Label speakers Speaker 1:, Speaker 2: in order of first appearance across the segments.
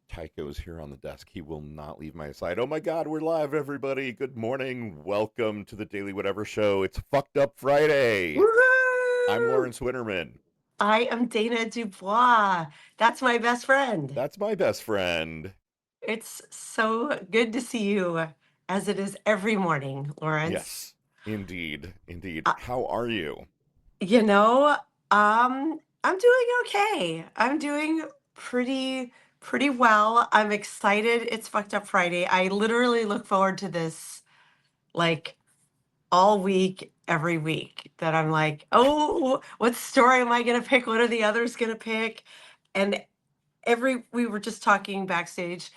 Speaker 1: Tycho is here on the desk. He will not leave my side. Oh my God, we're live, everybody. Good morning. Welcome to the Daily Whatever Show. It's Fucked Up Friday. I'm
Speaker 2: Woohoo!
Speaker 1: Lawrence Winterman.
Speaker 2: I am Dana Dubois. That's my best friend.
Speaker 1: That's my best friend.
Speaker 2: It's so good to see you, as it is every morning, Lawrence.
Speaker 1: Yes, indeed. Indeed.
Speaker 2: Uh,
Speaker 1: How are you?
Speaker 2: you know, I'm doing okay. I'm doing pretty well. I'm excited. It's Fucked Up Friday. I literally look forward to this like all week, every week. That I'm like, oh, what story am I gonna pick? What are the others gonna pick? And we were just talking backstage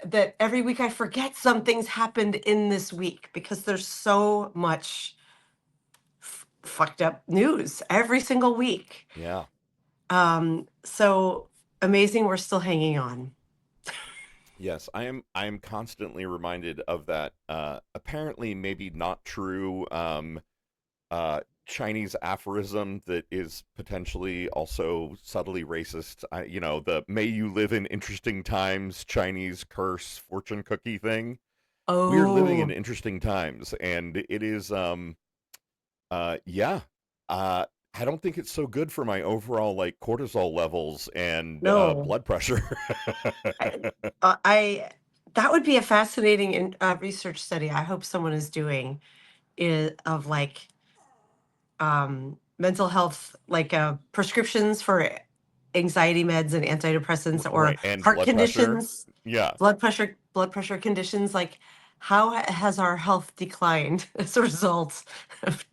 Speaker 2: that every week I forget something's happened in this week because there's so much fucked up news every single week.
Speaker 1: Yeah.
Speaker 2: So amazing we're still hanging on.
Speaker 1: Yes, I am constantly reminded of that apparently maybe not true Chinese aphorism that is potentially also subtly racist. The "May you live in interesting times" Chinese curse fortune cookie thing. We're living in
Speaker 2: Oh
Speaker 1: interesting times, and it is yeah. Uh, I don't think it's so good for my overall like cortisol levels and
Speaker 2: no.
Speaker 1: blood pressure.
Speaker 2: I, I that would be a fascinating research study. I hope someone is doing of like mental health, like prescriptions for anxiety meds and antidepressants or
Speaker 1: Right, and
Speaker 2: heart
Speaker 1: blood pressure.
Speaker 2: conditions,
Speaker 1: Yeah.
Speaker 2: blood pressure conditions. Like, how has our health declined as a result of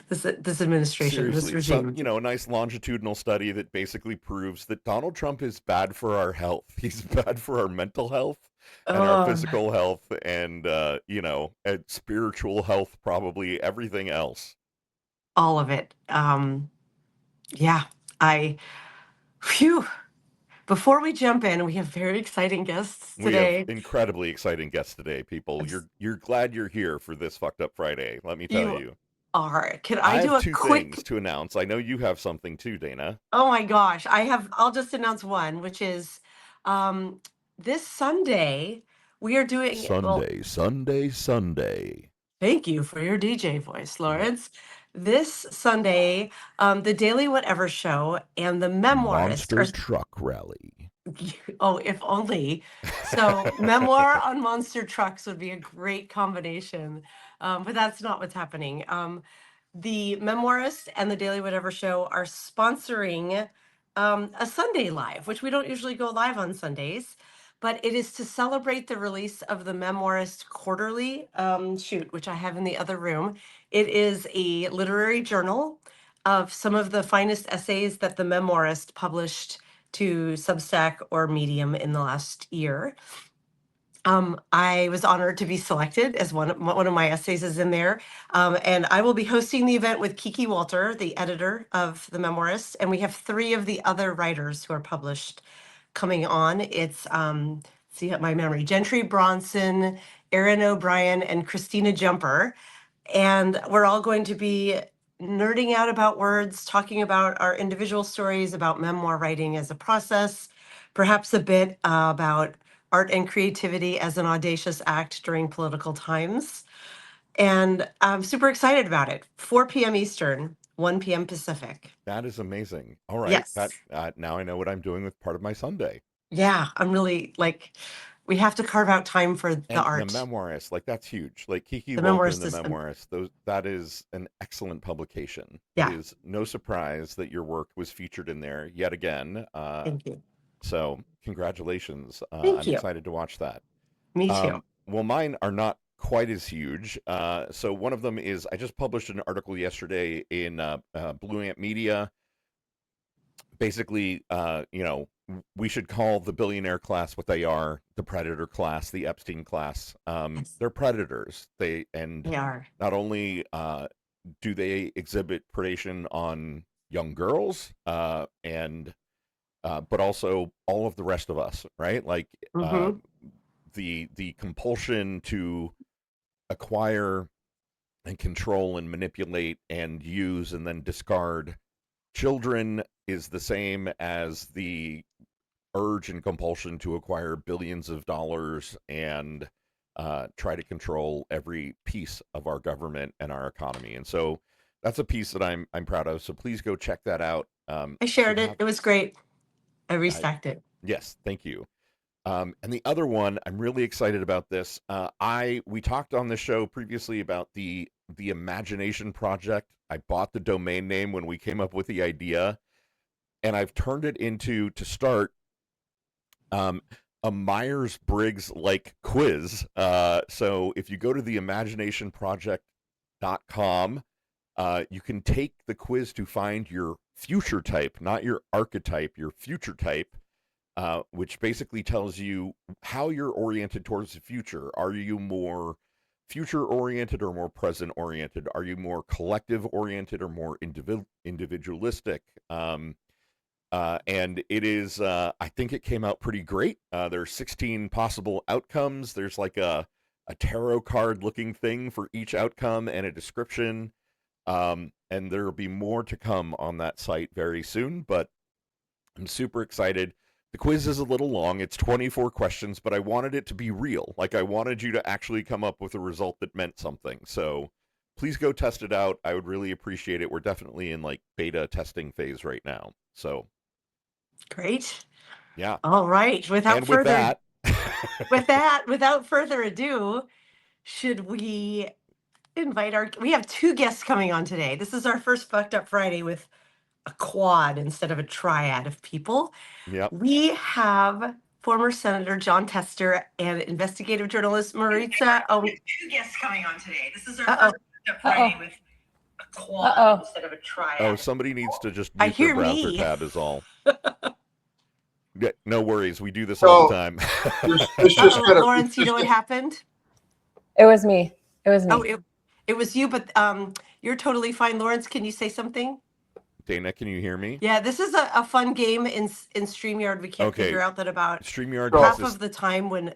Speaker 2: this administration, this
Speaker 1: Seriously, some
Speaker 2: regime?
Speaker 1: a nice longitudinal study that basically proves that Donald Trump is bad for our health. He's bad for our mental health and our
Speaker 2: Oh,
Speaker 1: physical health and and spiritual health, probably everything else.
Speaker 2: all of it. Yeah, I. Phew. Before we jump in, we have very exciting guests
Speaker 1: We have
Speaker 2: today.
Speaker 1: incredibly exciting guests today, people.
Speaker 2: It's-
Speaker 1: You're glad you're here for this fucked up Friday. Let me tell
Speaker 2: You
Speaker 1: you.
Speaker 2: are. Can I
Speaker 1: I
Speaker 2: do
Speaker 1: have
Speaker 2: a
Speaker 1: two things
Speaker 2: quick?
Speaker 1: to announce. I know you have something too, Dana.
Speaker 2: Oh my gosh, I'll just announce one, which is um this Sunday we are doing, well,
Speaker 1: Sunday, Sunday, Sunday.
Speaker 2: thank you for your DJ voice,
Speaker 1: Yeah.
Speaker 2: Lawrence. This Sunday, the Daily Whatever Show and the Memoirist are,
Speaker 1: Monster Truck Rally.
Speaker 2: oh, if only. So, memoir on monster trucks would be a great combination. But that's not what's happening. The Memoirist and the Daily Whatever Show are sponsoring a Sunday Live, which we don't usually go live on Sundays, but it is to celebrate the release of the Memoirist Quarterly shoot, which I have in the other room. It is a literary journal of some of the finest essays that the Memoirist published to Substack or Medium in the last year. I was honored to be selected as one of my essays is in there, and I will be hosting the event with Kiki Walter, the editor of the Memoirist, and we have three of the other writers who are published coming on. It's see my memory: Gentry Bronson, Erin O'Brien, and Christina Jumper, and we're all going to be nerding out about words, talking about our individual stories, about memoir writing as a process, perhaps a bit about art and creativity as an audacious act during political times. And I'm super excited about it. 4 p.m. Eastern, 1 p.m. Pacific.
Speaker 1: That is amazing. All right, that
Speaker 2: Yes.
Speaker 1: now I know what I'm doing with part of my Sunday.
Speaker 2: Yeah, I'm really like, we have to carve out time for the
Speaker 1: And the
Speaker 2: art.
Speaker 1: memoirist, like that's huge. Like Kiki
Speaker 2: The
Speaker 1: Walter and
Speaker 2: memoirist
Speaker 1: the
Speaker 2: is,
Speaker 1: memoirist, those that is an excellent publication. It
Speaker 2: yeah,
Speaker 1: is no surprise that your work was featured in there yet again.
Speaker 2: thank you.
Speaker 1: So congratulations.
Speaker 2: Thank
Speaker 1: I'm
Speaker 2: you.
Speaker 1: excited to watch that.
Speaker 2: Me too.
Speaker 1: Well, mine are not quite as huge. So one of them is I just published an article yesterday in Blue Ant Media. Basically, we should call the billionaire class what they are: the predator class, the Epstein class.
Speaker 2: Yes,
Speaker 1: They're predators. And
Speaker 2: they are.
Speaker 1: not only do they exhibit predation on young girls, and but also all of the rest of us, right? Like uh,
Speaker 2: Mm-hmm.
Speaker 1: the compulsion to acquire and control and manipulate and use and then discard children is the same as the urge and compulsion to acquire billions of dollars and try to control every piece of our government and our economy. And so that's a piece that I'm proud of. So please go check that out.
Speaker 2: I shared it. It was great. I restacked it.
Speaker 1: Yes, thank you. And the other one, I'm really excited about this. We talked on this show previously about the Imagination Project. I bought the domain name when we came up with the idea, and I've turned it into, to start, a Myers-Briggs like quiz. So if you go to the imaginationproject.com, you can take the quiz to find your future type, not your archetype, your future type, which basically tells you how you're oriented towards the future. Are you more future oriented or more present oriented? Are you more collective oriented or more individualistic? And it is, I think it came out pretty great. There's 16 possible outcomes. There's like a tarot card looking thing for each outcome and a description. And there will be more to come on that site very soon, but I'm super excited. The quiz is a little long. It's 24 questions, but I wanted it to be real. Like, I wanted you to actually come up with a result that meant something. So please go test it out. I would really appreciate it. We're definitely in like beta testing phase right now. So
Speaker 2: great.
Speaker 1: Yeah.
Speaker 2: All right. Without further ado, should we invite we have 2 guests coming on today. This is our first Fucked Up Friday with a quad instead of a triad of people.
Speaker 1: Yep.
Speaker 2: We have former Senator John Tester and investigative journalist Maritza. Oh, we have 2 guests coming on today. This is our first Fucked Up Friday with a quad instead of a triad.
Speaker 1: Oh, somebody needs to just mute their browser tab is all. Yeah, no worries. We do this all the time.
Speaker 2: Lawrence, you know what happened?
Speaker 3: It was me.
Speaker 2: Oh, it was you, but you're totally fine. Lawrence, can you say something?
Speaker 1: Dana, can you hear me?
Speaker 2: Yeah, this is a fun game in StreamYard. We can't figure out that about
Speaker 1: StreamYard
Speaker 2: half of the time when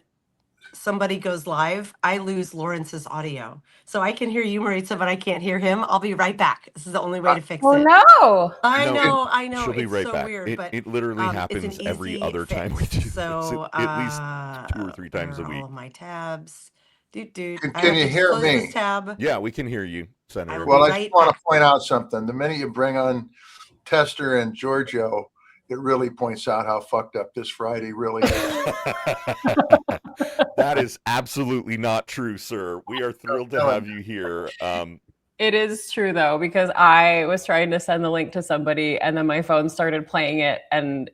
Speaker 2: somebody goes live, I lose Lawrence's audio. So I can hear you, Maritza, but I can't hear him. I'll be right back. This is the only way to fix it.
Speaker 3: Oh, no.
Speaker 2: I know.
Speaker 1: She'll be right back.
Speaker 2: Weird, but
Speaker 1: it literally happens every other time we do
Speaker 2: so,
Speaker 1: this. At least 2 or 3 times a week.
Speaker 2: All of my tabs.
Speaker 4: Can you hear me?
Speaker 2: Tab.
Speaker 1: Yeah, we can hear you, Senator.
Speaker 4: Well, I just want to point out something. The minute you bring on Tester and Giorgio, it really points out how fucked up this Friday really is.
Speaker 1: That is absolutely not true, sir. We are thrilled to have you here.
Speaker 3: It is true, though, because I was trying to send the link to somebody and then my phone started playing it and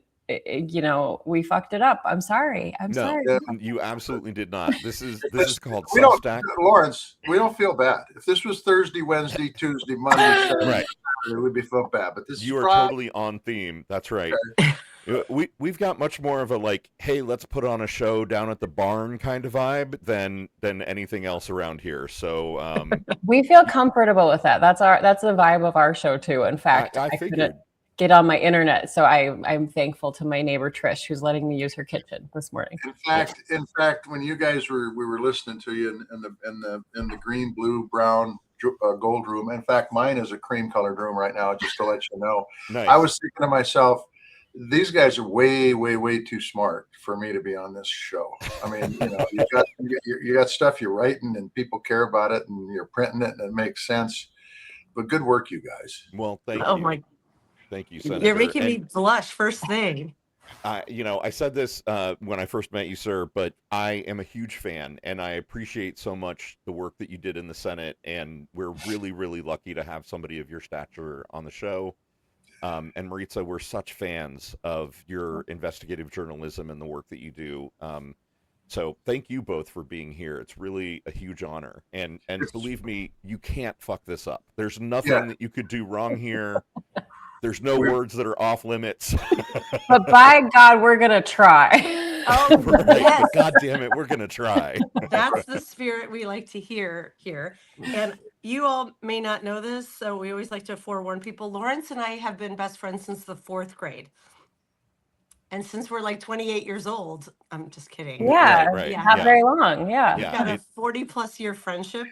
Speaker 3: we fucked it up. I'm sorry. I'm sorry.
Speaker 1: You absolutely did not. This is called Substack.
Speaker 4: Lawrence, we don't feel bad. If this was Thursday, Wednesday, Tuesday, Monday,
Speaker 1: right,
Speaker 4: it would be felt bad. But this
Speaker 1: you
Speaker 4: is
Speaker 1: are
Speaker 4: Friday.
Speaker 1: Totally on theme. That's right. We've got much more of a like, hey, let's put on a show down at the barn kind of vibe than anything else around here. So
Speaker 3: we feel comfortable with that. That's the vibe of our show too. In fact,
Speaker 1: I figured.
Speaker 3: Get on my internet, so I'm thankful to my neighbor Trish, who's letting me use her kitchen this morning.
Speaker 4: In fact, when you guys we were listening to you in the green, blue, brown, gold room. In fact, mine is a cream colored room right now. Just to let you know,
Speaker 1: nice.
Speaker 4: I was thinking to myself, these guys are way, way, way too smart for me to be on this show. I mean, you got stuff you're writing and people care about it, and you're printing it, and it makes sense. But good work, you guys.
Speaker 1: Well, thank you.
Speaker 2: Oh my.
Speaker 1: Thank you, Senator.
Speaker 2: You're making me blush first thing.
Speaker 1: I said this when I first met you, sir, but I am a huge fan, and I appreciate so much the work that you did in the Senate, and we're really, really lucky to have somebody of your stature on the show. And Maritza, we're such fans of your investigative journalism and the work that you do. So thank you both for being here. It's really a huge honor. And believe me, you can't fuck this up. There's nothing that you could do wrong here. There's no words that are off limits.
Speaker 3: But by God, we're going to try.
Speaker 2: Oh,
Speaker 1: right. Yes. God damn it, we're going to try.
Speaker 2: That's the spirit we like to hear here. And you all may not know this, so we always like to forewarn people. Lawrence and I have been best friends since the 4th grade. And since we're like 28 years old, I'm just kidding.
Speaker 3: Yeah,
Speaker 1: right.
Speaker 3: Not very long. Yeah.
Speaker 2: We've got a 40+ year friendship.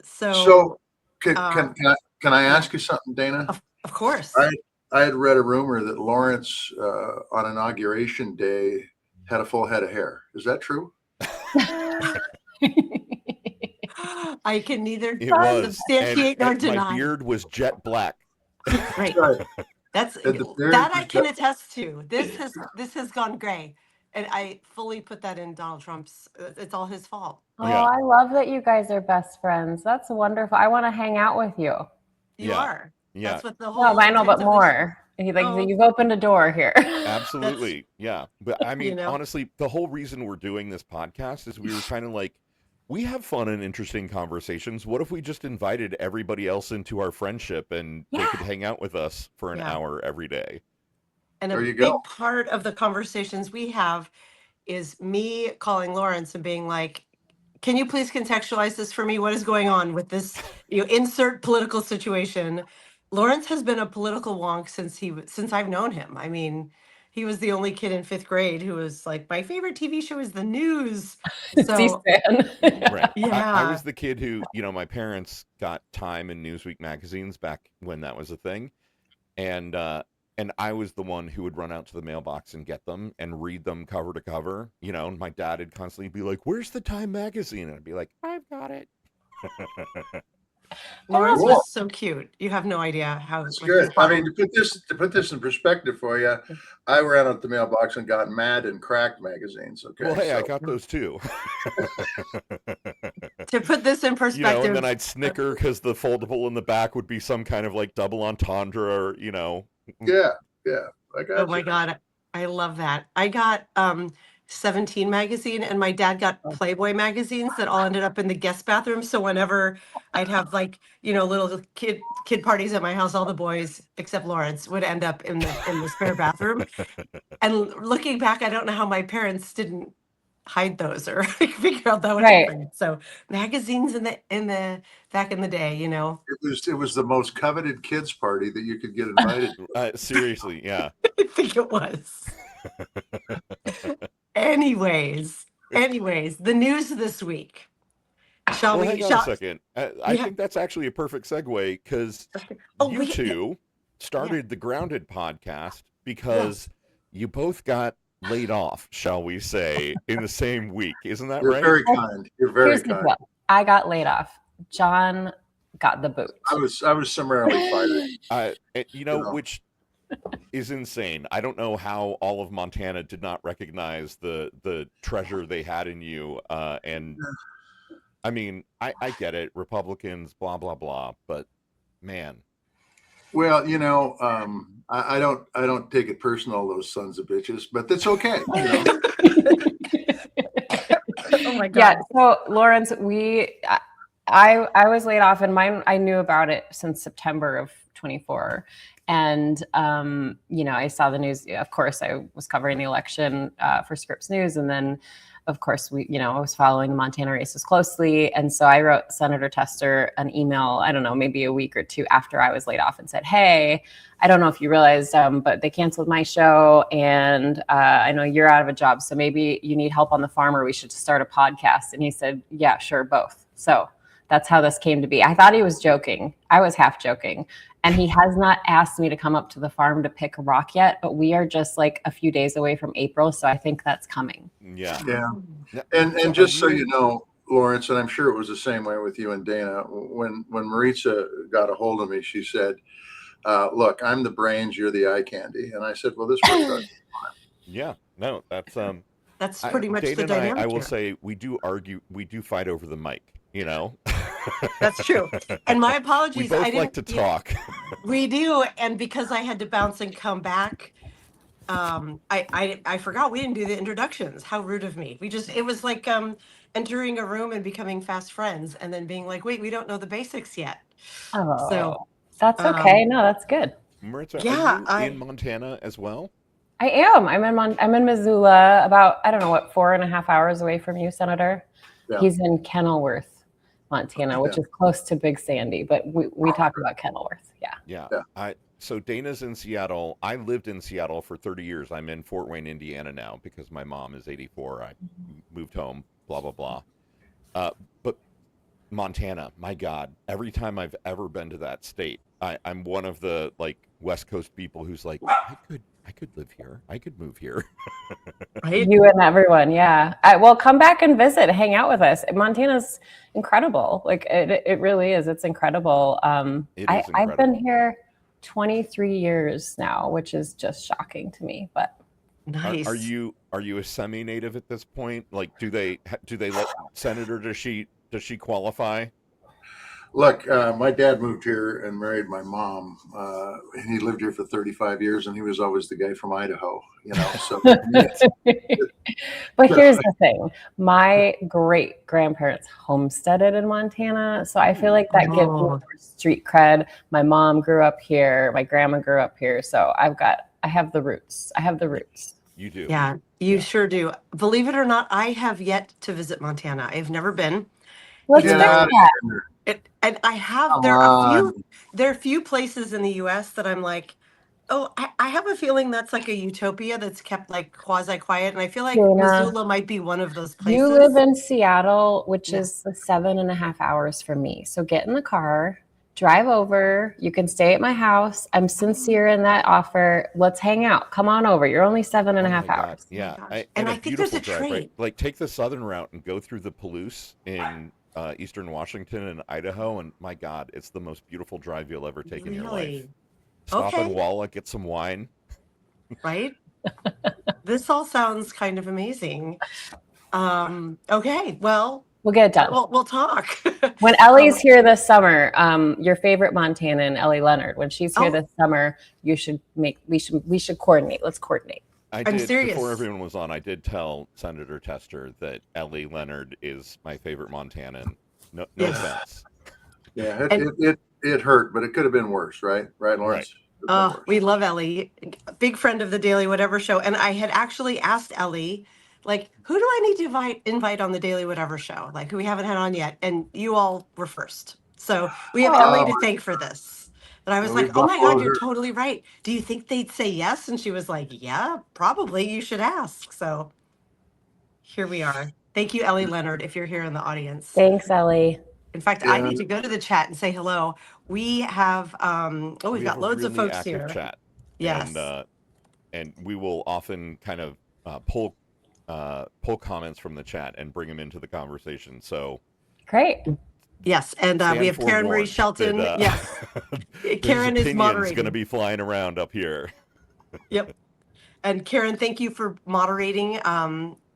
Speaker 4: So can I ask you something, Dana?
Speaker 2: Of course.
Speaker 4: I had read a rumor that Lawrence on Inauguration Day had a full head of hair. Is that true?
Speaker 2: I can neither
Speaker 1: It was,
Speaker 2: substantiate nor
Speaker 1: and my
Speaker 2: deny.
Speaker 1: beard was jet black.
Speaker 2: Right.
Speaker 4: Right.
Speaker 2: That's
Speaker 4: And the beard
Speaker 2: that I
Speaker 4: was
Speaker 2: can attest to. This has gone gray, and I fully put that in Donald Trump's. It's all his fault.
Speaker 3: Oh,
Speaker 1: Yeah.
Speaker 3: I love that you guys are best friends. That's wonderful. I want to hang out with you.
Speaker 2: You
Speaker 1: Yeah.
Speaker 2: are.
Speaker 1: Yeah.
Speaker 2: That's what the whole.
Speaker 3: No, I know,
Speaker 2: intent
Speaker 3: but
Speaker 2: of this-
Speaker 3: more.
Speaker 2: Oh.
Speaker 3: You've opened a door here.
Speaker 1: Absolutely. Yeah. But I mean,
Speaker 2: You know?
Speaker 1: honestly, the whole reason we're doing this podcast is we were kind of like, we have fun and interesting conversations. What if we just invited everybody else into our friendship and they could hang out with us for an hour every day?
Speaker 2: And a
Speaker 4: There you
Speaker 2: big
Speaker 4: go.
Speaker 2: part of the conversations we have is me calling Lawrence and being like, can you please contextualize this for me? What is going on with this, insert political situation? Lawrence has been a political wonk since I've known him. I mean, he was the only kid in 5th grade who was like, my favorite TV show is The News. So
Speaker 3: C-SPAN.
Speaker 1: Right.
Speaker 2: Yeah.
Speaker 1: I was the kid who, my parents got Time and Newsweek magazines back when that was a thing. And I was the one who would run out to the mailbox and get them and read them cover to cover. And my dad would constantly be like, "Where's the Time magazine?" And I'd be like, "I've got it."
Speaker 2: Lawrence
Speaker 4: Cool.
Speaker 2: was so cute. You have no idea how
Speaker 4: That's
Speaker 2: like, his
Speaker 4: good. I mean,
Speaker 2: body-
Speaker 4: to put this in perspective for you, I ran out the mailbox and got Mad and Cracked magazines. Okay.
Speaker 1: Well, hey, I
Speaker 4: so-
Speaker 1: got those too.
Speaker 2: to put this in perspective.
Speaker 1: And then I'd snicker because the foldable in the back would be some kind of like double entendre, or
Speaker 4: Yeah. I got
Speaker 2: Oh my
Speaker 4: you.
Speaker 2: God. I love that. I got 17 magazine and my dad got Playboy magazines that all ended up in the guest bathroom. So whenever I'd have like, little kid parties at my house, all the boys except Lawrence would end up in the spare bathroom. And looking back, I don't know how my parents didn't hide those or figure out that would
Speaker 3: Right.
Speaker 2: happen. So magazines in the back in the day,
Speaker 4: It was the most coveted kids party that you could get invited to.
Speaker 1: seriously, yeah.
Speaker 2: I think it was. Anyways, the news this week. Shall
Speaker 1: Well,
Speaker 2: we?
Speaker 1: hang on a second. I
Speaker 2: Yeah.
Speaker 1: think that's actually a perfect segue because
Speaker 2: Oh,
Speaker 1: you
Speaker 2: wait,
Speaker 1: two started the Grounded podcast because you both got laid off, shall we say, in the same week. Isn't that
Speaker 4: You're
Speaker 1: right?
Speaker 4: very kind. You're very
Speaker 3: Here's the
Speaker 4: kind.
Speaker 3: deal. I got laid off. John got the boot.
Speaker 4: I was summarily fired.
Speaker 1: Which is insane. I don't know how all of Montana did not recognize the treasure they had in you. And I mean, I get it, Republicans, blah blah blah, but man.
Speaker 4: Well, I don't take it personal, those sons of bitches, but that's okay.
Speaker 2: Oh my God.
Speaker 3: Yeah. So Lawrence, I was laid off, and mine, I knew about it since September of 24. And, I saw the news. Of course, I was covering the election for Scripps News. And then, of course, I was following the Montana races closely. And so I wrote Senator Tester an email, I don't know, maybe a week or two after I was laid off and said, hey, I don't know if you realized, but they canceled my show. And I know you're out of a job. So maybe you need help on the farm, or we should start a podcast. And he said, yeah, sure, both. So that's how this came to be. I thought he was joking. I was half joking. And he has not asked me to come up to the farm to pick a rock yet, but we are just like a few days away from April. So I think that's coming.
Speaker 1: Yeah.
Speaker 4: Yeah. And just so you know, Lawrence, and I'm sure it was the same way with you and Dana, when Maritza got a hold of me, she said, look, I'm the brains, you're the eye candy. And I said, well, this works out.
Speaker 1: Yeah. No, that's
Speaker 2: pretty much
Speaker 1: Dana
Speaker 2: the
Speaker 1: and
Speaker 2: dynamic.
Speaker 1: I will
Speaker 2: here.
Speaker 1: say we do fight over the mic,
Speaker 2: That's true. And my
Speaker 1: We
Speaker 2: apologies.
Speaker 1: both
Speaker 2: I didn't
Speaker 1: like to talk.
Speaker 2: We do, and because I had to bounce and come back, I forgot we didn't do the introductions. How rude of me. It was like entering a room and becoming fast friends, and then being like, wait, we don't know the basics yet.
Speaker 3: Oh,
Speaker 2: So
Speaker 3: that's okay. No, that's good.
Speaker 1: Maritza,
Speaker 2: Yeah,
Speaker 1: are you in Montana as well?
Speaker 3: I am. I'm in Missoula, about, I don't know what, 4.5 hours away from you, Senator.
Speaker 4: Yeah.
Speaker 3: He's in Kenilworth, Montana, which is close to Big Sandy, but we talk about Kenilworth. Yeah.
Speaker 1: Yeah. So Dana's in Seattle. I lived in Seattle for 30 years. I'm in Fort Wayne, Indiana now because my mom is 84. I moved home, blah, blah, blah. But Montana, my God, every time I've ever been to that state, I'm one of the West Coast people who's like, I could live here. I could move here.
Speaker 2: Right?
Speaker 3: You and everyone, yeah. Well, come back and visit, hang out with us. Montana's incredible. Like it really is. It's incredible.
Speaker 1: It is
Speaker 3: I've been
Speaker 1: incredible.
Speaker 3: here 23 years now, which is just shocking to me. But
Speaker 2: Nice.
Speaker 1: Are you a semi-native at this point? Like, do they let Senator? Does she qualify?
Speaker 4: Look, my dad moved here and married my mom, and he lived here for 35 years, and he was always the guy from Idaho, you know. So,
Speaker 3: but here's the thing. My great grandparents homesteaded in Montana. So I feel like that gives me more street cred. My mom grew up here. My grandma grew up here. So I have the roots. I have the roots.
Speaker 1: You do.
Speaker 2: Yeah, you sure do. Believe it or not, I have yet to visit Montana. I've never been.
Speaker 3: Let's
Speaker 4: get
Speaker 3: fix
Speaker 4: out of
Speaker 3: that.
Speaker 4: here.
Speaker 2: And I have
Speaker 4: Come
Speaker 2: there are
Speaker 4: on.
Speaker 2: a few places in the US that I'm like, oh, I have a feeling that's like a utopia that's kept like quasi quiet. And I feel like
Speaker 3: Dana,
Speaker 2: Missoula might be one of those places.
Speaker 3: You live in Seattle, which
Speaker 2: Yeah.
Speaker 3: is 7.5 hours from me. So get in the car, drive over. You can stay at my house. I'm sincere in that offer. Let's hang out. Come on over. You're only 7.5
Speaker 1: my God.
Speaker 3: hours.
Speaker 1: Yeah,
Speaker 2: gosh.
Speaker 1: and
Speaker 2: And
Speaker 1: a
Speaker 2: I think there's
Speaker 1: beautiful
Speaker 2: a
Speaker 1: drive, right?
Speaker 2: trait.
Speaker 1: Like, take the southern route and go through the Palouse in eastern Washington and Idaho, and my God, it's the most beautiful drive you'll ever take in your life.
Speaker 2: Really?
Speaker 1: Stop
Speaker 2: Okay.
Speaker 1: in Walla, get some wine.
Speaker 2: Right? This all sounds kind of amazing. Okay, well,
Speaker 3: We'll get it done.
Speaker 2: we'll talk.
Speaker 3: When Ellie's here this summer, your favorite Montanan, Ellie Leonard, when she's here
Speaker 2: Oh.
Speaker 3: this summer, we should coordinate. Let's coordinate.
Speaker 2: I'm
Speaker 1: Before
Speaker 2: serious.
Speaker 1: everyone was on, I did tell Senator Tester that Ellie Leonard is my favorite Montanan. No
Speaker 2: Yes.
Speaker 1: offense.
Speaker 4: Yeah,
Speaker 2: And-
Speaker 4: it hurt, but it could have been worse, right? Right, Lawrence? Could have been worse.
Speaker 2: We love Ellie, big friend of the Daily Whatever Show. And I had actually asked Ellie, like, who do I need to invite on the Daily Whatever Show? Like, who we haven't had on yet. And you all were first. So we have Ellie to thank for this. But I was
Speaker 4: And we
Speaker 2: like, oh my God,
Speaker 4: followed
Speaker 2: you're
Speaker 4: her.
Speaker 2: totally right. Do you think they'd say yes? And she was like, yeah, probably. You should ask. So here we are. Thank you, Ellie Leonard, if you're here in the audience.
Speaker 3: Thanks, Ellie.
Speaker 2: In fact, I
Speaker 4: Yeah.
Speaker 2: need to go to the chat and say hello. We have, we've
Speaker 1: We
Speaker 2: got
Speaker 1: have a
Speaker 2: loads of
Speaker 1: really
Speaker 2: folks
Speaker 1: active
Speaker 2: here.
Speaker 1: chat.
Speaker 2: Yes.
Speaker 1: And we will often kind of pull comments from the chat and bring them into the conversation. So
Speaker 3: Great.
Speaker 2: Yes, and we have Karen Marie
Speaker 1: forewarned
Speaker 2: Shelton.
Speaker 1: that,
Speaker 2: Yes,
Speaker 1: there's
Speaker 2: Karen is
Speaker 1: opinions
Speaker 2: moderating.
Speaker 1: going to be flying around up here.
Speaker 2: Yep. And Karen, thank you for moderating.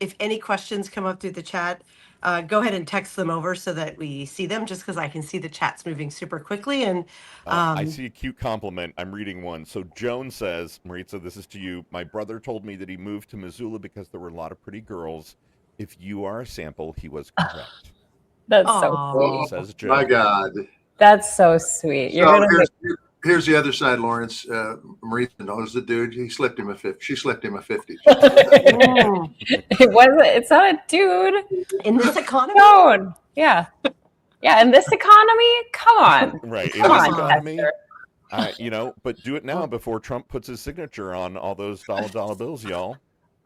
Speaker 2: If any questions come up through the chat, go ahead and text them over so that we see them, just because I can see the chats moving super quickly. And
Speaker 1: I see a cute compliment. I'm reading one. So Joan says, Maritza, this is to you. My brother told me that he moved to Missoula because there were a lot of pretty girls. If you are a sample, he was correct.
Speaker 3: That's
Speaker 2: Aw.
Speaker 3: so sweet.
Speaker 1: Says Joan.
Speaker 4: My God.
Speaker 3: That's so sweet. You're
Speaker 4: So
Speaker 3: gonna
Speaker 4: here's the other side, Lawrence. Maritza knows the dude. She slipped him a 50.
Speaker 2: Mm.
Speaker 3: It wasn't. It's not a dude.
Speaker 2: In this economy,
Speaker 3: No. Yeah. Yeah. In this economy, come on.
Speaker 1: Right. In
Speaker 3: Come
Speaker 1: this
Speaker 3: on,
Speaker 1: economy,
Speaker 3: Esther.
Speaker 1: but do it now before Trump puts his signature on all those dollar bills, y'all.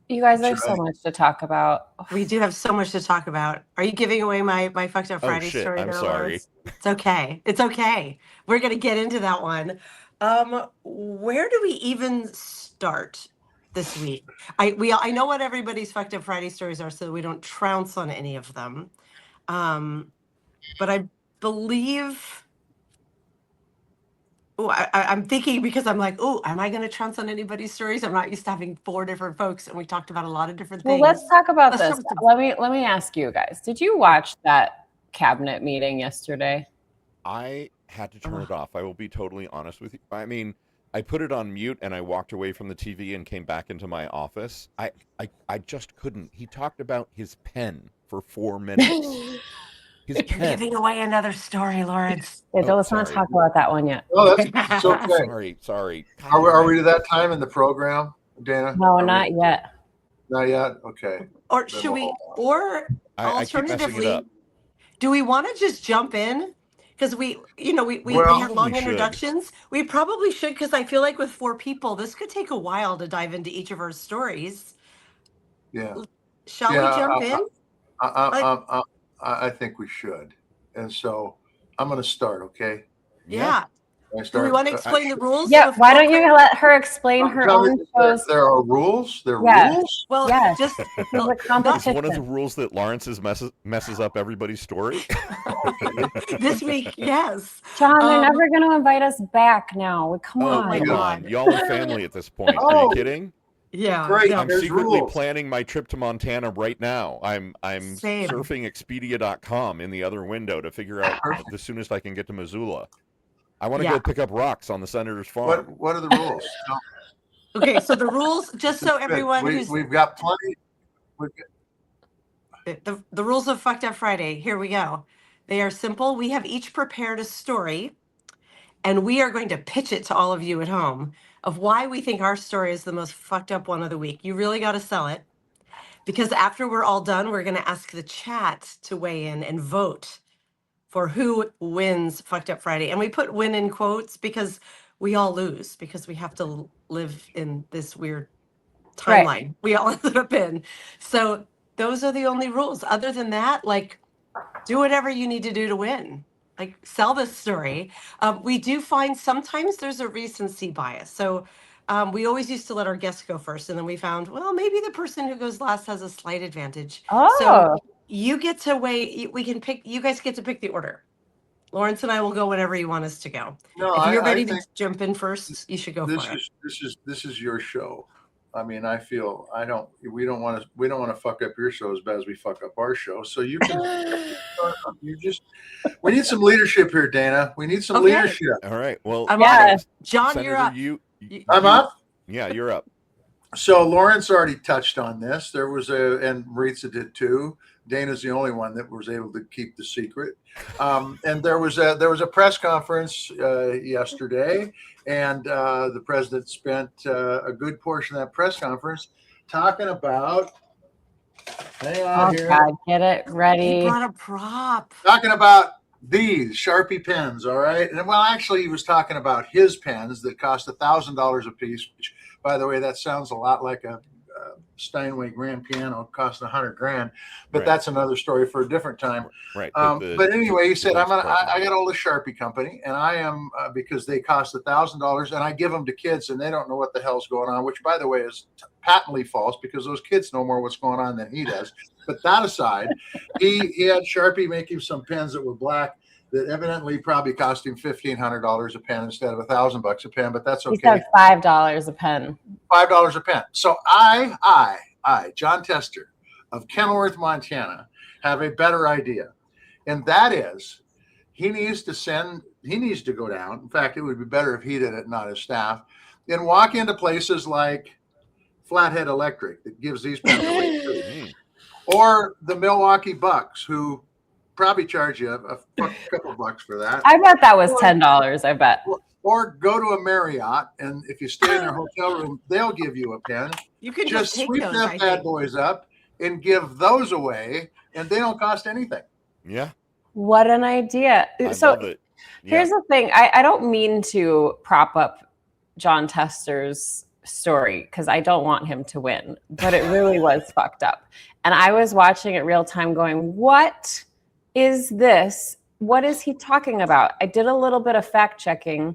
Speaker 3: You guys
Speaker 4: That's
Speaker 3: have so
Speaker 4: right.
Speaker 3: much to talk about.
Speaker 2: we do have so much to talk about. Are you giving away my Fucked Up
Speaker 1: Oh,
Speaker 2: Friday
Speaker 1: shit,
Speaker 2: story?
Speaker 1: I'm
Speaker 2: there,
Speaker 1: sorry.
Speaker 2: Lawrence? It's okay. It's okay. We're gonna get into that one. Where do we even start this week? I know what everybody's Fucked Up Friday stories are, so we don't trounce on any of them. But I believe. Oh, I'm thinking, because I'm like, oh, am I going to trounce on anybody's stories? I'm not used to having 4 different folks, and we talked about a lot of different
Speaker 3: Well,
Speaker 2: things.
Speaker 3: let's talk about
Speaker 2: Let's
Speaker 3: this.
Speaker 2: talk about-
Speaker 3: Let me ask you guys. Did you watch that cabinet meeting yesterday?
Speaker 1: I had to turn it off. I will be totally honest with you. I mean, I put it on mute and I walked away from the TV and came back into my office. I just couldn't. He talked about his pen for 4 minutes. His
Speaker 2: You're
Speaker 1: pen.
Speaker 2: giving away another story, Lawrence.
Speaker 3: Yeah,
Speaker 1: Oh,
Speaker 3: let's not
Speaker 1: sorry.
Speaker 3: talk about that one yet.
Speaker 4: Oh, it's okay.
Speaker 1: Sorry.
Speaker 4: Are we to that time in the program, Dana?
Speaker 3: No,
Speaker 4: Are we-
Speaker 3: not yet.
Speaker 4: Not yet? Okay.
Speaker 2: Or should we, or
Speaker 1: I keep messing it
Speaker 2: alternatively,
Speaker 1: up.
Speaker 2: do we want to just jump in? Because we
Speaker 4: Well,
Speaker 2: had long
Speaker 1: we should.
Speaker 2: introductions. We probably should, because I feel like with 4 people, this could take a while to dive into each of our stories.
Speaker 4: Yeah.
Speaker 2: Shall we
Speaker 4: Yeah,
Speaker 2: jump in?
Speaker 4: I think we should. And so I'm going to start, okay?
Speaker 2: Yeah. Do we want to explain the rules?
Speaker 3: Yeah, why don't you
Speaker 2: quick?
Speaker 3: let her explain her own shows?
Speaker 4: There are rules. There are
Speaker 3: Yes.
Speaker 4: rules.
Speaker 2: Well,
Speaker 3: Yes.
Speaker 2: just
Speaker 3: This is a
Speaker 1: Is one of
Speaker 3: competition.
Speaker 1: the rules that Lawrence's messes up everybody's story?
Speaker 2: this week, yes.
Speaker 3: John, they're never going to invite us back now. Come
Speaker 1: Oh,
Speaker 3: on.
Speaker 2: my
Speaker 1: come
Speaker 2: God.
Speaker 1: on. Y'all in family at this point. Are
Speaker 4: Oh.
Speaker 1: you kidding?
Speaker 2: Yeah.
Speaker 4: Great.
Speaker 2: no.
Speaker 1: I'm
Speaker 4: There's
Speaker 1: secretly
Speaker 4: rules.
Speaker 1: planning my trip to Montana right now. I'm
Speaker 2: Same.
Speaker 1: surfing Expedia.com in the other window to figure out the soonest I can get to Missoula. I want to
Speaker 2: Yeah.
Speaker 1: go pick up rocks on the senator's farm.
Speaker 4: What are the rules?
Speaker 2: Okay, so the rules, just so
Speaker 4: Good.
Speaker 2: everyone who's
Speaker 4: We've got plenty.
Speaker 2: the rules of Fucked Up Friday. Here we go. They are simple. We have each prepared a story, and we are going to pitch it to all of you at home of why we think our story is the most fucked up one of the week. You really got to sell it, because after we're all done, we're going to ask the chat to weigh in and vote for who wins Fucked Up Friday. And we put win in quotes because we all lose, because we have to live in this weird timeline
Speaker 3: Right.
Speaker 2: we all ended up in. So those are the only rules. Other than that, like, do whatever you need to do to win. Like, sell this story. We do find sometimes there's a recency bias. So we always used to let our guests go first, and then we found, well, maybe the person who goes last has a slight advantage.
Speaker 3: Oh.
Speaker 2: So you get to weigh. We can pick. You guys get to pick the order. Lawrence and I will go whenever you want us to go.
Speaker 4: No,
Speaker 2: If you're
Speaker 4: I
Speaker 2: ready to
Speaker 4: think
Speaker 2: jump in first, you should go
Speaker 4: this
Speaker 2: for it.
Speaker 4: this is your show. I mean, we don't want to fuck up your show as bad as we fuck up our show. So you can we need some leadership here, Dana. We need some
Speaker 2: Okay.
Speaker 4: leadership.
Speaker 1: All right. Well,
Speaker 2: I'm
Speaker 3: Yeah.
Speaker 2: John,
Speaker 1: Senator,
Speaker 2: you're up.
Speaker 4: I'm up.
Speaker 1: Yeah, you're up.
Speaker 4: So Lawrence already touched on this. There was and Maritza did too. Dana's the only one that was able to keep the secret. And there was a press conference yesterday, and the president spent a good portion of that press conference talking about. Hang on
Speaker 3: Oh,
Speaker 4: here.
Speaker 3: God, get it
Speaker 2: He
Speaker 3: ready.
Speaker 2: brought a prop.
Speaker 4: Talking about these Sharpie pens, all right? And well, actually, he was talking about his pens that cost $1,000 a piece, which, by the way, that sounds a lot like a Steinway grand piano costing $100,000, but
Speaker 1: Right.
Speaker 4: that's another story for a different time.
Speaker 1: Right.
Speaker 4: But anyway, he said,
Speaker 1: the
Speaker 4: I got all the Sharpie company, and I am because they cost $1,000, and I give them to kids, and they don't know what the hell's going on. Which, by the way, is patently false because those kids know more what's going on than he does. But that aside, he had Sharpie make him some pens that were black that evidently probably cost him $1,500 a pen instead of $1,000 a pen. But that's
Speaker 3: He
Speaker 4: okay.
Speaker 3: said $5 a pen.
Speaker 4: $5 a pen. So I, John Tester of Kenilworth, Montana, have a better idea. And that is he needs to go down. In fact, it would be better if he did it, not his staff, and walk into places like Flathead Electric that gives these pens away too. Or the Milwaukee Bucks, who probably charge you a couple bucks for that.
Speaker 3: I bet that was $10. I bet.
Speaker 4: Or go to a Marriott, and if you stay in their hotel room, they'll give you a pen.
Speaker 2: You can
Speaker 4: Just
Speaker 2: take
Speaker 4: sweep
Speaker 2: those,
Speaker 4: them
Speaker 2: I
Speaker 4: bad
Speaker 2: think.
Speaker 4: boys up and give those away, and they don't cost anything.
Speaker 1: Yeah.
Speaker 3: What an idea.
Speaker 1: I
Speaker 3: So
Speaker 1: love it. Yeah.
Speaker 3: here's the thing. I don't mean to prop up John Tester's story because I don't want him to win, but it really was fucked up. And I was watching it real time going, what is this? What is he talking about? I did a little bit of fact checking.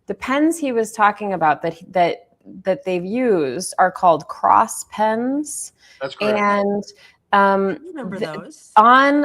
Speaker 3: The pens he was talking about that they've used are called cross pens.
Speaker 4: That's correct.
Speaker 3: And
Speaker 2: I remember those.
Speaker 3: on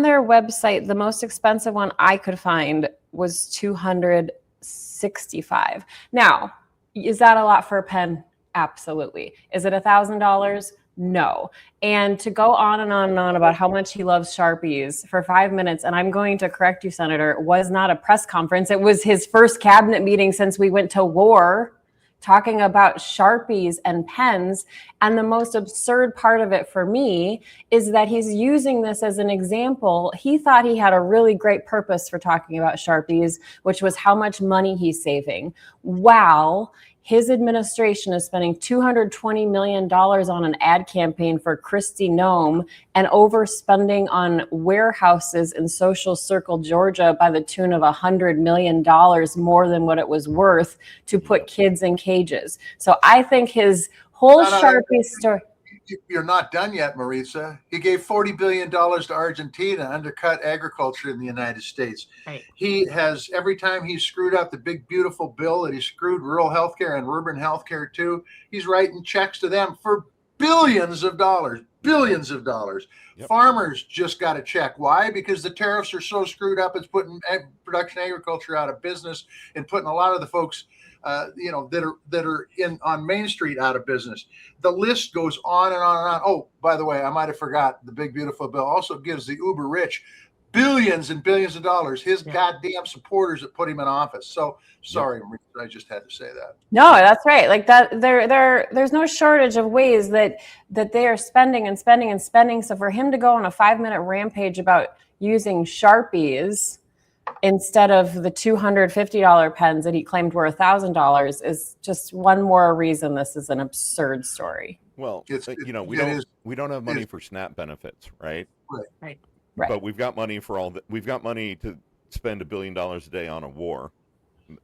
Speaker 3: their website, the most expensive one I could find was $265. Now, is that a lot for a pen? Absolutely. Is it $1,000? No. And to go on and on and on about how much he loves Sharpies for 5 minutes, and I'm going to correct you, Senator, was not a press conference. It was his first cabinet meeting since we went to war, talking about Sharpies and pens. And the most absurd part of it for me is that he's using this as an example. He thought he had a really great purpose for talking about Sharpies, which was how much money he's saving. Wow. His administration is spending $220 million on an ad campaign for Kristi Noem and overspending on warehouses in Social Circle, Georgia by the tune of $100 million more than what it was worth to put kids in cages. So I think his whole Sharpie story.
Speaker 4: you're not done yet, Maritza. He gave $40 billion to Argentina, undercut agriculture in the United States.
Speaker 2: Right.
Speaker 4: He has, every time he's screwed up the big, beautiful bill that he screwed rural healthcare and urban healthcare too, he's writing checks to them for billions of dollars. Yep. Farmers just got a check. Why? Because the tariffs are so screwed up. It's putting production agriculture out of business and putting a lot of the folks, that are in on Main Street out of business. The list goes on and on and on. Oh, by the way, I might have forgot, the big beautiful bill also gives the uber rich billions and billions of dollars. His goddamn supporters that put him in office. So sorry, I just had to say that.
Speaker 3: No, that's right. Like that, there's no shortage of ways that they are spending and spending and spending. So for him to go on a 5-minute rampage about using Sharpies instead of the $250 pens that he claimed were $1,000 is just one more reason this is an absurd story.
Speaker 1: Well, we don't have money for SNAP benefits, right?
Speaker 2: Right.
Speaker 1: But we've got money for we've got money to spend $1 billion a day on a war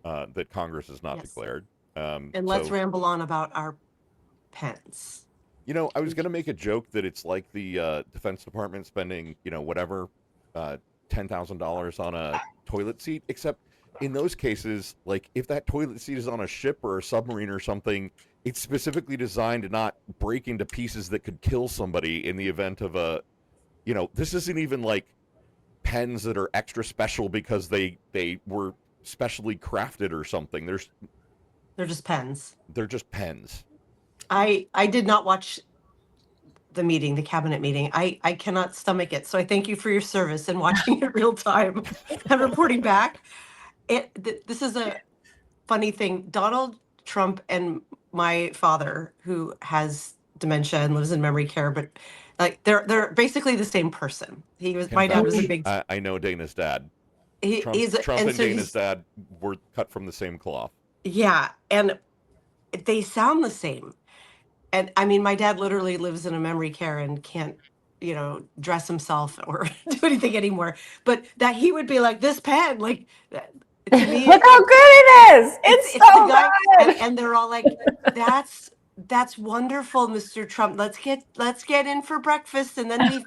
Speaker 1: that Congress has not declared.
Speaker 2: And let's ramble on about our pens.
Speaker 1: I was going to make a joke that it's like the Defense Department spending, whatever, $10,000 on a toilet seat, except in those cases, like if that toilet seat is on a ship or a submarine or something, it's specifically designed to not break into pieces that could kill somebody in the event of a, this isn't even like pens that are extra special because they were specially crafted or something.
Speaker 2: They're just pens.
Speaker 1: They're just pens.
Speaker 2: I did not watch the cabinet meeting. I cannot stomach it. So I thank you for your service and watching it real time and reporting back. This is a funny thing. Donald Trump and my father, who has dementia and lives in memory care, but like they're basically the same person. My dad was a big.
Speaker 1: I know Dana's dad. Trump and Dana's dad were cut from the same cloth.
Speaker 2: Yeah, and they sound the same. And I mean, my dad literally lives in a memory care and can't, dress himself or do anything anymore. But that he would be like, this pen, like, to me,
Speaker 3: look how good it is. It's so
Speaker 2: the guy,
Speaker 3: good.
Speaker 2: and they're all like, that's wonderful, Mr. Trump. Let's get in for breakfast, and then we've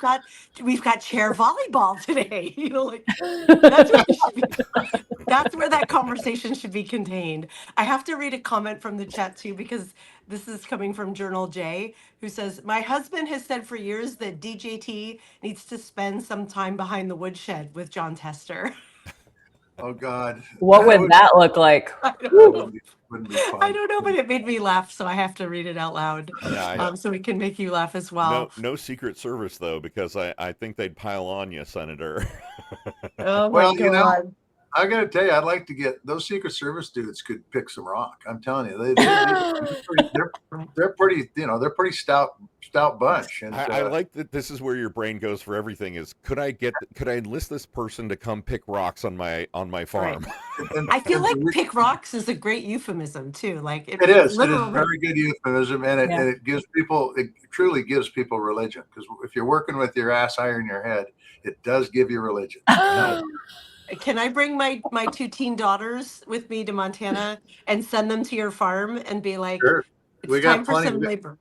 Speaker 2: got chair volleyball today. That's where that conversation should be contained. I have to read a comment from the chat too, because this is coming from Journal J, who says, my husband has said for years that DJT needs to spend some time behind the woodshed with John Tester.
Speaker 4: Oh God.
Speaker 3: What would that look like?
Speaker 2: I don't know.
Speaker 4: Wouldn't be fun.
Speaker 2: I don't know, but it made me laugh, so I have to read it out loud.
Speaker 1: Yeah,
Speaker 2: so it can make you laugh as well.
Speaker 1: No Secret Service though, because I think they'd pile on you, Senator.
Speaker 2: Oh my God.
Speaker 4: I got to tell you, I'd like to get those Secret Service dudes could pick some rock. I'm telling you, they're pretty, they're pretty stout bunch. And
Speaker 1: I like that. This is where your brain goes for everything. Is could I enlist this person to come pick rocks on my farm?
Speaker 2: Right. I feel like pick rocks is a great euphemism too. Like
Speaker 4: it is a very good euphemism, and it truly gives people religion. Because if you're working with your ass higher in your head, it does give you religion.
Speaker 2: Can I bring my 2 teen daughters with me to Montana and send them to your farm and be like,
Speaker 4: sure.
Speaker 2: It's time for some labor?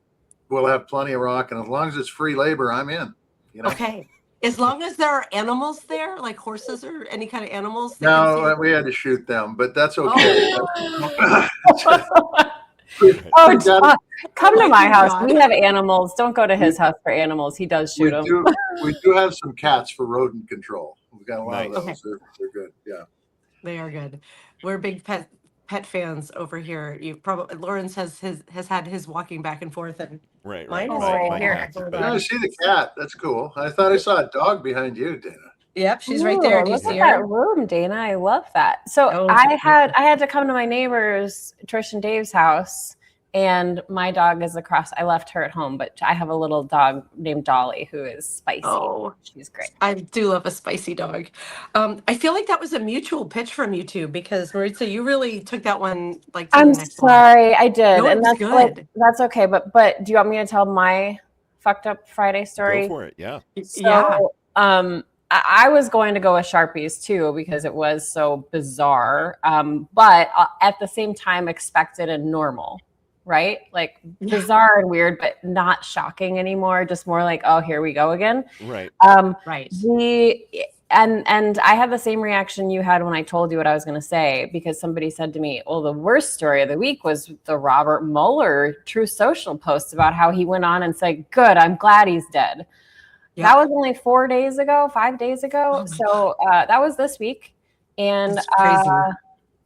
Speaker 4: We'll have plenty of rock, and as long as it's free labor, I'm in.
Speaker 2: Okay. As long as there are animals there, like horses or any kind of animals.
Speaker 4: No, we had to shoot them, but that's okay.
Speaker 3: Come to my house. We have animals. Don't go to his house for animals. He does shoot them.
Speaker 4: We do have some cats for rodent control. We've got a lot of those.
Speaker 2: Okay.
Speaker 4: They're good. Yeah.
Speaker 2: They are good. We're big pet fans over here. You probably Lawrence has had his walking back and forth, and mine is right here.
Speaker 4: I see the cat. That's cool. I thought I saw a dog behind you, Dana.
Speaker 2: Yep, she's right there. Do you
Speaker 3: Look
Speaker 2: see
Speaker 3: at
Speaker 2: her?
Speaker 3: that room, Dana. I love that. So I had to come to my neighbors, Trish and Dave's house, and my dog is across. I left her at home, but I have a little dog named Dolly who is spicy.
Speaker 2: Oh,
Speaker 3: she's great.
Speaker 2: I do love a spicy dog. I feel like that was a mutual pitch from you two, because Maritza, you really took that one like.
Speaker 3: I'm sorry, I did,
Speaker 2: no,
Speaker 3: and that's
Speaker 2: good.
Speaker 3: That's okay. But do you want me to tell my fucked up Friday story?
Speaker 1: Go for it. Yeah.
Speaker 3: So, I was going to go with Sharpies too because it was so bizarre, but at the same time expected and normal. right? Like
Speaker 2: Yeah.
Speaker 3: bizarre and weird, but not shocking anymore. Just more like, oh, here we go again.
Speaker 1: Right.
Speaker 2: Right.
Speaker 3: And I had the same reaction you had when I told you what I was going to say, because somebody said to me, well, the worst story of the week was the Robert Mueller True Social post about how he went on and said, good, I'm glad he's dead.
Speaker 2: Yeah.
Speaker 3: That was only 5 days ago.
Speaker 2: Oh my
Speaker 3: So that was this week. And
Speaker 2: It's crazy.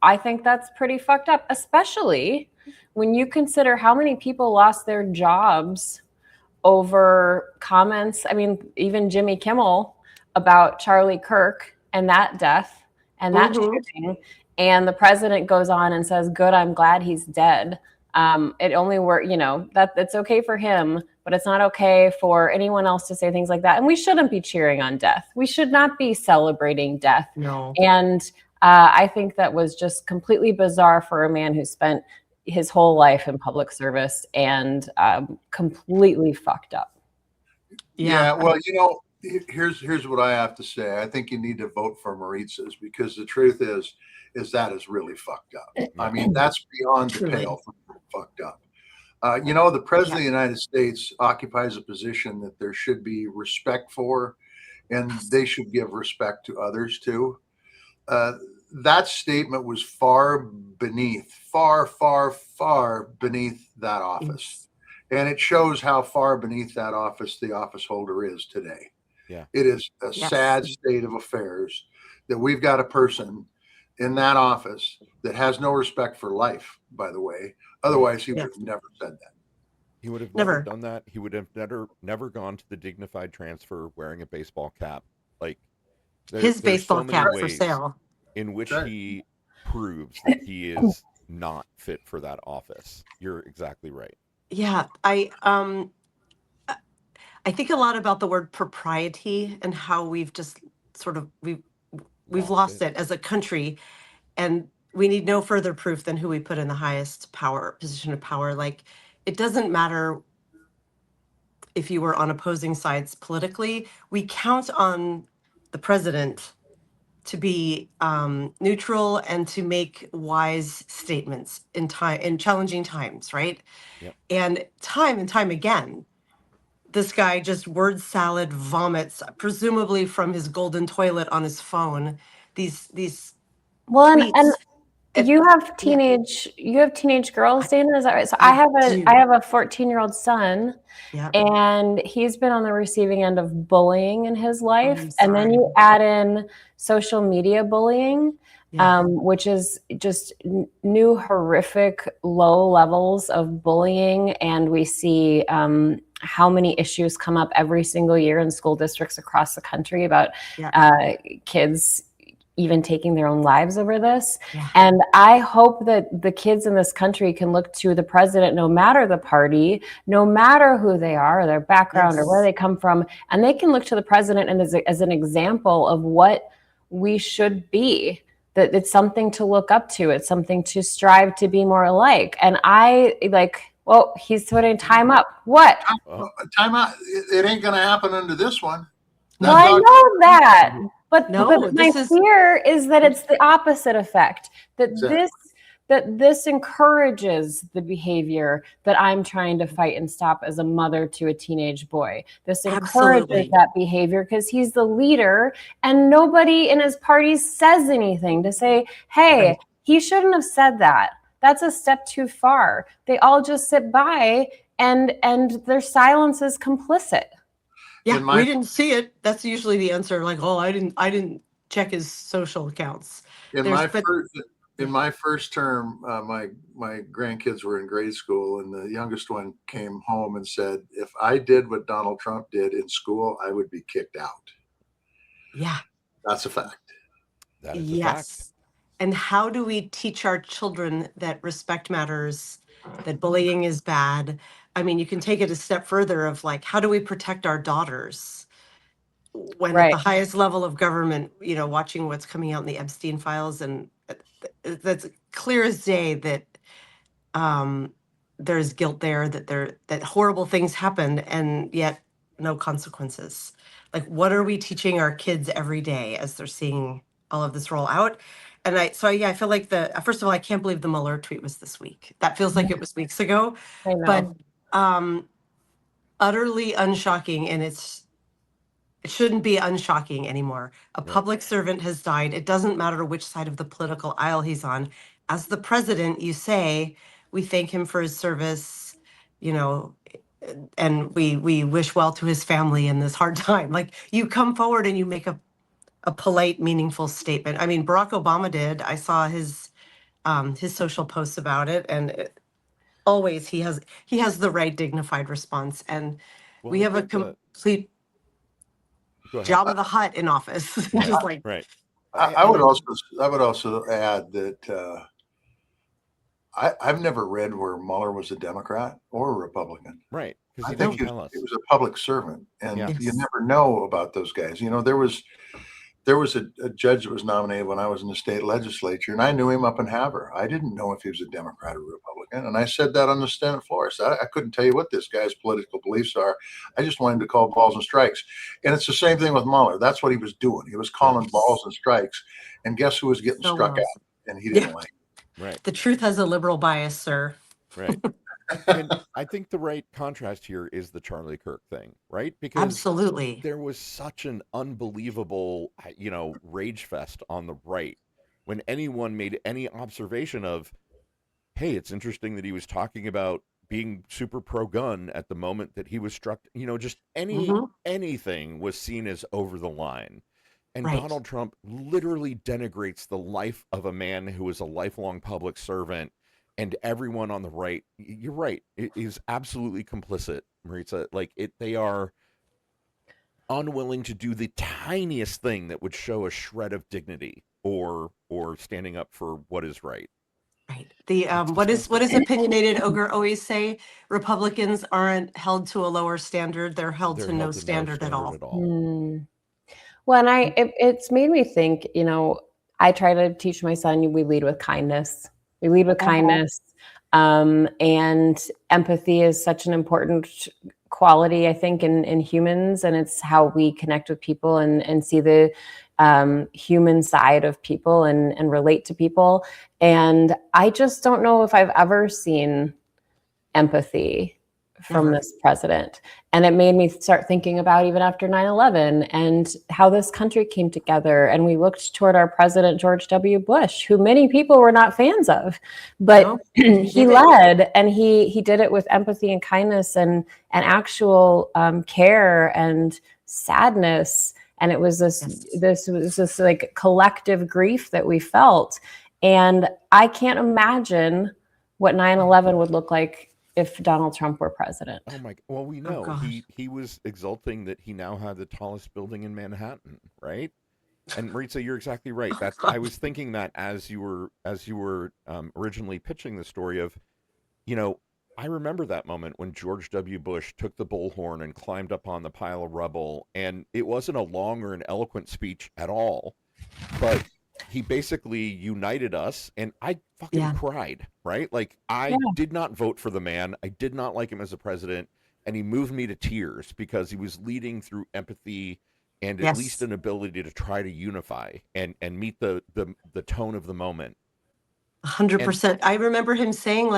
Speaker 3: I think that's pretty fucked up, especially when you consider how many people lost their jobs over comments. I mean, even Jimmy Kimmel about Charlie Kirk and that death and that shooting. And the president goes on and says, good, I'm glad he's dead. It only worked, that it's okay for him, but it's not okay for anyone else to say things like that. And we shouldn't be cheering on death. We should not be celebrating death.
Speaker 2: No.
Speaker 3: And I think that was just completely bizarre for a man who spent his whole life in public service and completely fucked up.
Speaker 4: Yeah. Well, here's what I have to say. I think you need to vote for Maritzas, because the truth is that is really fucked up. I mean, that's beyond the pale for fucked up. The president of the United States occupies a position that there should be respect for, and they should give respect to others too. That statement was far beneath that office. And it shows how far beneath that office the office holder is today.
Speaker 1: Yeah.
Speaker 4: It is a sad state of affairs that we've got a person in that office that has no respect for life, by the way. Otherwise, he would have never said that.
Speaker 1: He would have never done that. He would have never gone to the dignified transfer wearing a baseball cap. Like
Speaker 2: his baseball cap for sale.
Speaker 1: In which he proves that he is not fit for that office. You're exactly right.
Speaker 2: Yeah, I think a lot about the word propriety and how we've just sort of we've lost it as a country, and we need no further proof than who we put in the highest position of power. Like, it doesn't matter if you were on opposing sides politically. We count on the president to be neutral and to make wise statements in challenging times, right?
Speaker 1: Yep.
Speaker 2: And time again, this guy just word salad vomits, presumably from his golden toilet on his phone. These tweets.
Speaker 3: And you have teenage girls, Dana, is that right? So I have a 14-year-old son, and he's been on the receiving end of bullying in his life. And then you add in social media bullying, which is just new horrific low levels of bullying. And we see how many issues come up every single year in school districts across the country about kids even taking their own lives over this. And I hope that the kids in this country can look to the president, no matter the party, no matter who they are, or their background, or where they come from, and they can look to the president and as an example of what we should be, that it's something to look up to. It's something to strive to be more alike. And he's putting time up. What?
Speaker 4: Time out. It ain't going to happen under this one.
Speaker 3: Well, I know that. But my fear is that it's the opposite effect, that this encourages the behavior that I'm trying to fight and stop as a mother to a teenage boy. This encourages that behavior because he's the leader, and nobody in his party says anything to say, hey, he shouldn't have said that. That's a step too far. They all just sit by and their silence is complicit.
Speaker 2: Yeah, we didn't see it. That's usually the answer. Like, oh, I didn't check his social accounts.
Speaker 4: In my first term, my grandkids were in grade school, and the youngest one came home and said, if I did what Donald Trump did in school, I would be kicked out.
Speaker 2: Yeah.
Speaker 4: That's a fact.
Speaker 1: That is a fact.
Speaker 2: And how do we teach our children that respect matters, that bullying is bad? I mean, you can take it a step further of like, how do we protect our daughters when at the highest level of government, watching what's coming out in the Epstein files, and that's clear as day that there's guilt there, that horrible things happened, and yet no consequences. Like, what are we teaching our kids every day as they're seeing all of this roll out? I feel like first of all, I can't believe the Mueller tweet was this week. That feels like it was weeks ago,
Speaker 3: I know.
Speaker 2: but utterly unshocking, and it shouldn't be unshocking anymore. A public servant has died. It doesn't matter which side of the political aisle he's on. As the president, you say, we thank him for his service, and we wish well to his family in this hard time. Like, you come forward and you make a polite, meaningful statement. I mean, Barack Obama did. I saw his social posts about it, and always he has the right, dignified response. And we have a complete Jabba the Hutt in office. Just like
Speaker 1: right.
Speaker 4: I would also add that I've never read where Mueller was a Democrat or a Republican.
Speaker 1: Right.
Speaker 4: I think he was a public servant, and you never know about those guys. There was a judge that was nominated when I was in the state legislature, and I knew him up in Havre. I didn't know if he was a Democrat or Republican, and I said that on the Senate floor. So I couldn't tell you what this guy's political beliefs are. I just want him to call balls and strikes. And it's the same thing with Mueller. That's what he was doing. He was calling balls and strikes, and guess who was getting struck at? And he didn't like it.
Speaker 1: Right.
Speaker 2: The truth has a liberal bias, sir.
Speaker 1: Right. And I think the right contrast here is the Charlie Kirk thing, right? Because
Speaker 2: absolutely,
Speaker 1: there was such an unbelievable, rage fest on the right when anyone made any observation of, hey, it's interesting that he was talking about being super pro-gun at the moment that he was struck. Just anything was seen as over the line. And Donald Trump literally denigrates the life of a man who is a lifelong public servant. And everyone on the right, you're right, it is absolutely complicit, Maritza. They are unwilling to do the tiniest thing that would show a shred of dignity or standing up for what is right.
Speaker 2: Right. The what is opinionated ogre always say? Republicans aren't held to a lower standard; they're held to no standard at all.
Speaker 3: Well, and it's made me think. I try to teach my son we lead with kindness. We lead with kindness, and empathy is such an important quality, I think, in humans, and it's how we connect with people and see the human side of people and relate to people. And I just don't know if I've ever seen empathy from this president. And it made me start thinking about even after 9/11 and how this country came together. And we looked toward our president, George W. Bush, who many people were not fans of, but he led, and he did it with empathy and kindness and actual care and sadness. And it was this like collective grief that we felt. And I can't imagine what 9/11 would look like if Donald Trump were president.
Speaker 1: Oh my! Well, we know he was exulting that he now had the tallest building in Manhattan, right? And Maritza, you're exactly right. I was thinking that as you were originally pitching the story of, I remember that moment when George W. Bush took the bullhorn and climbed up on the pile of rubble, and it wasn't a long or an eloquent speech at all, but he basically united us, and I fucking cried, right? I did not vote for the man. I did not like him as a president, and he moved me to tears because he was leading through empathy and at least an ability to try to unify and meet the tone of the moment.
Speaker 2: 100%. I remember him saying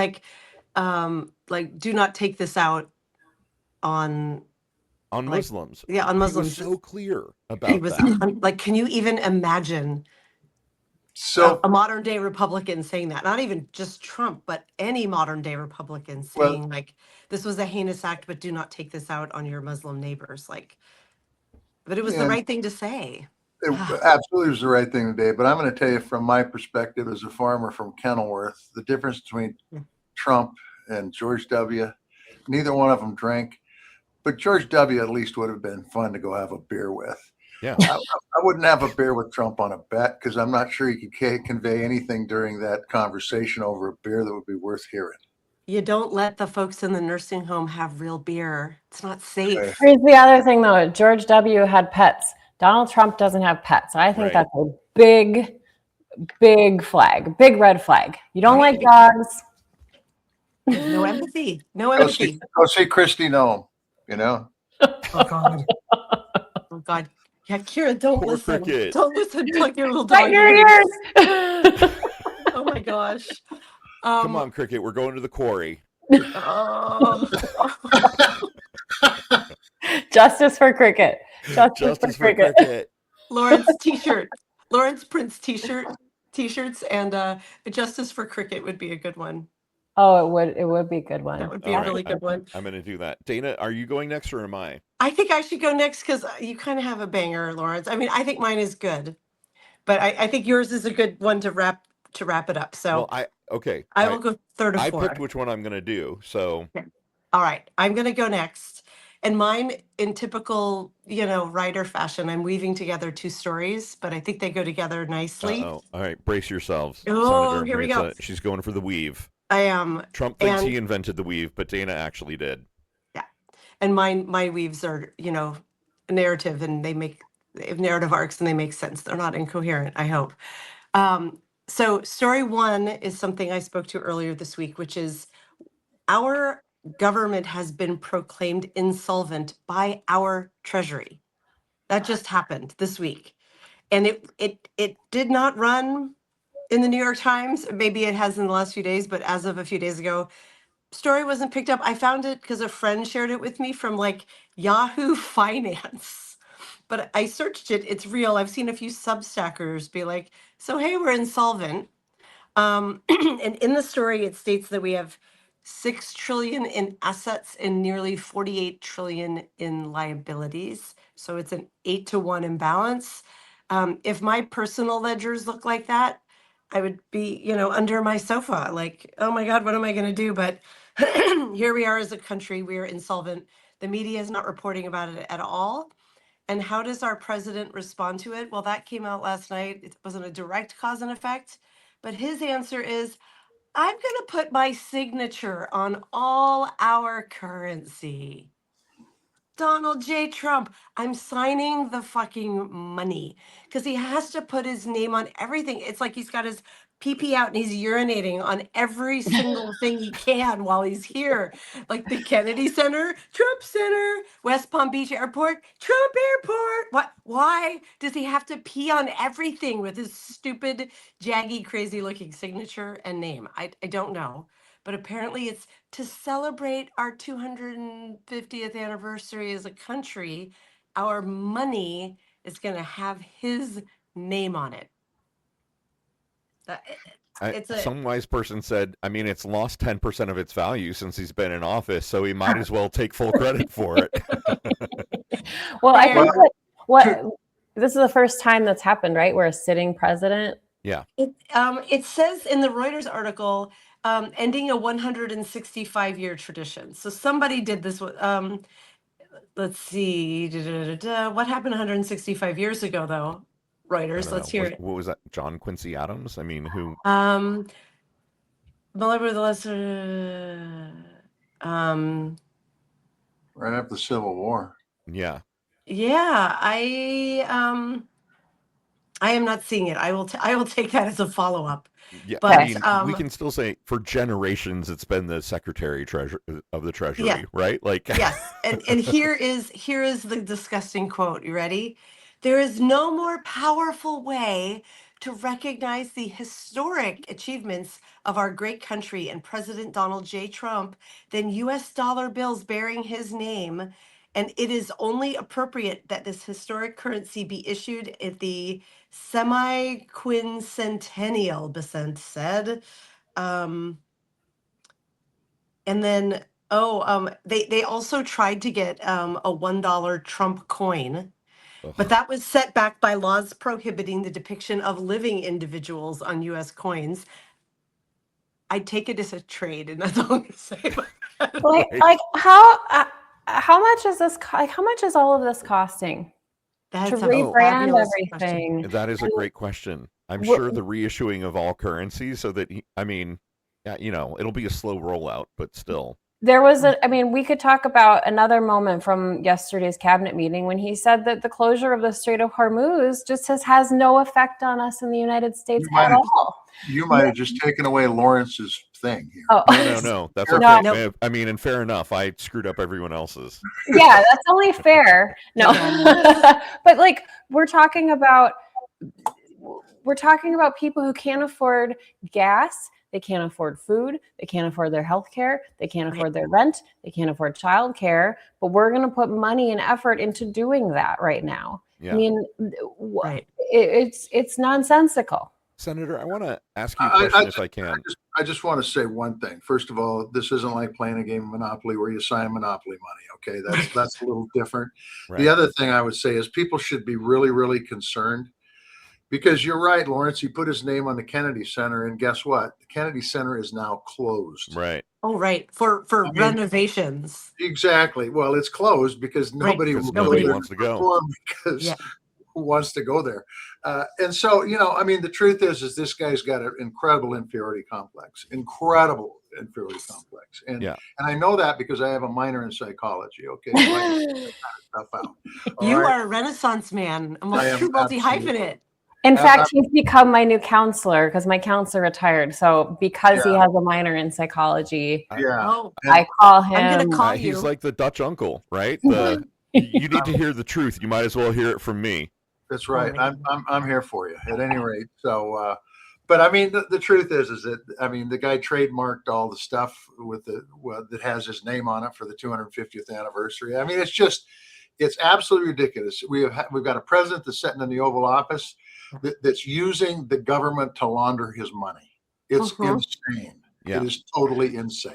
Speaker 2: do not take this out on
Speaker 1: Muslims.
Speaker 2: Yeah, on Muslims.
Speaker 1: He was so clear about
Speaker 2: that. Can you even imagine a modern day Republican saying that? Not even just Trump, but any modern day Republican saying this was a heinous act, but do not take this out on your Muslim neighbors. But it was the right thing to say.
Speaker 4: It absolutely was the right thing today. But I'm going to tell you from my perspective as a farmer from Kenilworth, the difference between Trump and George W. Neither one of them drank, but George W. at least would have been fun to go have a beer with.
Speaker 1: Yeah,
Speaker 4: I wouldn't have a beer with Trump on a bet because I'm not sure he could convey anything during that conversation over a beer that would be worth hearing.
Speaker 2: You don't let the folks in the nursing home have real beer. It's not safe.
Speaker 3: Here's the other thing, though. George W. had pets. Donald Trump doesn't have pets. I think that's a big flag, big red flag. You don't like dogs.
Speaker 2: No empathy. No empathy.
Speaker 4: Go see Christy Noem,
Speaker 2: Oh, God. Oh, God. Yeah, Kira, don't listen.
Speaker 1: Cricket.
Speaker 2: Don't listen to your little dog.
Speaker 3: Right in your ears.
Speaker 2: Oh my gosh.
Speaker 1: Come on, Cricket. We're going to the quarry.
Speaker 2: Oh.
Speaker 3: Justice for Cricket.
Speaker 1: Justice for Cricket.
Speaker 2: Lawrence t-shirt. Lawrence Prince t-shirts and Justice for Cricket would be a good one.
Speaker 3: Oh, it would be a good one.
Speaker 2: That would be
Speaker 1: All
Speaker 2: a
Speaker 1: right,
Speaker 2: really good one.
Speaker 1: I'm going to do that. Dana, are you going next or am I?
Speaker 2: I think I should go next because you kind of have a banger, Lawrence. I mean, I think mine is good, but I think yours is a good one to wrap it up. So
Speaker 1: Well,
Speaker 2: I will go third or
Speaker 1: I
Speaker 2: fourth.
Speaker 1: picked which one I'm going to do. So
Speaker 2: All right, I'm going to go next. And mine, in typical, writer fashion, I'm weaving together two stories, but I think they go together nicely.
Speaker 1: all right, brace yourselves.
Speaker 2: Oh,
Speaker 1: Senator
Speaker 2: here we go.
Speaker 1: She's going for the weave.
Speaker 2: I am.
Speaker 1: Trump thinks he invented the weave, but Dana actually did.
Speaker 2: Yeah. And my weaves are, narrative, and they have narrative arcs, and they make sense. They're not incoherent, I hope. So story one is something I spoke to earlier this week, which is our government has been proclaimed insolvent by our Treasury. That just happened this week. And it did not run in the New York Times. Maybe it has in the last few days, but as of a few days ago, story wasn't picked up. I found it because a friend shared it with me from like Yahoo Finance. But I searched it. It's real. I've seen a few Substackers be like, so, hey, we're insolvent. And in the story, it states that we have 6 trillion in assets and nearly 48 trillion in liabilities. So it's an 8-to-1 imbalance. If my personal ledgers look like that, I would be, under my sofa, like, oh my God, what am I going to do? But here we are as a country, we are insolvent. The media is not reporting about it at all. And how does our president respond to it? Well, that came out last night. It wasn't a direct cause and effect, but his answer is, I'm going to put my signature on all our currency. Donald J. Trump, I'm signing the fucking money because he has to put his name on everything. It's like he's got his pee out and he's urinating on every single thing he can while he's here. Like the Kennedy Center, Trump Center, West Palm Beach Airport, Trump Airport. What? Why does he have to pee on everything with his stupid, jaggy, crazy looking signature and name? I don't know. But apparently it's to celebrate our 250th anniversary as a country. Our money is going to have his name on it.
Speaker 1: Some wise person said, I mean, it's lost 10% of its value since he's been in office, so he might as well take full credit for it.
Speaker 3: Well, I think this is the first time that's happened, right? Where a sitting president.
Speaker 1: Yeah.
Speaker 2: It says in the Reuters article, ending a 165-year tradition. So somebody did this. Let's see. What happened 165 years ago, though? Reuters. Let's hear it.
Speaker 1: What was that? John Quincy Adams? I mean, who?
Speaker 2: Right
Speaker 4: after the Civil War.
Speaker 1: Yeah.
Speaker 2: Yeah, I am not seeing it. I will take that as a follow-up.
Speaker 1: Yeah,
Speaker 2: but,
Speaker 1: I mean, we can still say for generations it's been the Secretary of the Treasury, right? Like
Speaker 2: yes, and here is the disgusting quote. You ready? There is no more powerful way to recognize the historic achievements of our great country and President Donald J. Trump than U.S. dollar bills bearing his name. And it is only appropriate that this historic currency be issued at the semi-quincentennial, Besant said. And then, they also tried to get a $1 Trump coin. But that was set back by laws prohibiting the depiction of living individuals on U.S. coins. I'd take it as a trade, and that's all I'm going to say.
Speaker 3: Like how much is this? How much is all of this costing?
Speaker 2: That's
Speaker 3: to rebrand everything.
Speaker 2: Question.
Speaker 1: That is a great question. I'm sure the reissuing of all currencies, so that it'll be a slow rollout, but still.
Speaker 3: There was we could talk about another moment from yesterday's cabinet meeting when he said that the closure of the Strait of Hormuz just has no effect on us in the United States at all.
Speaker 4: You might have just taken away Lawrence's thing here.
Speaker 3: Oh.
Speaker 1: No. That's okay. No. I mean, and fair enough. I screwed up everyone else's.
Speaker 3: Yeah, that's only fair. No. But we're talking about we're talking about people who can't afford gas. They can't afford food. They can't afford their health care. They can't afford their rent. They can't afford childcare. But we're going to put money and effort into doing that right now.
Speaker 1: Yeah.
Speaker 3: I mean,
Speaker 2: Right.
Speaker 3: it's nonsensical.
Speaker 1: Senator, I want to ask you a question if I can.
Speaker 4: I just want to say one thing. First of all, this isn't like playing a game of Monopoly where you sign Monopoly money. Okay, that's a little different.
Speaker 1: Right.
Speaker 4: The other thing I would say is people should be really, really concerned, because you're right, Lawrence. He put his name on the Kennedy Center, and guess what? The Kennedy Center is now closed.
Speaker 1: Right.
Speaker 2: Oh, right. For renovations.
Speaker 4: Exactly. Well, it's closed because nobody
Speaker 1: Because
Speaker 4: will
Speaker 1: nobody
Speaker 4: go there
Speaker 1: wants to
Speaker 4: to
Speaker 1: go.
Speaker 4: perform, because who wants to go there? And so, I mean, the truth is this guy's got an incredible inferiority complex, and I know that because I have a minor in psychology. Okay, so I can figure that kind of stuff out. All
Speaker 2: You
Speaker 4: right?
Speaker 2: are a Renaissance man,
Speaker 4: I
Speaker 2: a
Speaker 4: am
Speaker 2: true multi-hyphenate.
Speaker 3: In fact, he's become my new counselor because my counselor retired. So because he has a minor in psychology,
Speaker 2: Oh,
Speaker 3: I call him.
Speaker 2: I'm going to call you.
Speaker 1: He's like the Dutch uncle, right? You need to hear the truth. You might as well hear it from me.
Speaker 4: That's right. I'm here for you at any rate. So, but I mean, the truth is that, I mean, the guy trademarked all the stuff with that has his name on it for the 250th anniversary. I mean, it's absolutely ridiculous. We've got a president that's sitting in the Oval Office that's using the government to launder his money. It's insane.
Speaker 1: Yeah.
Speaker 4: It is totally insane.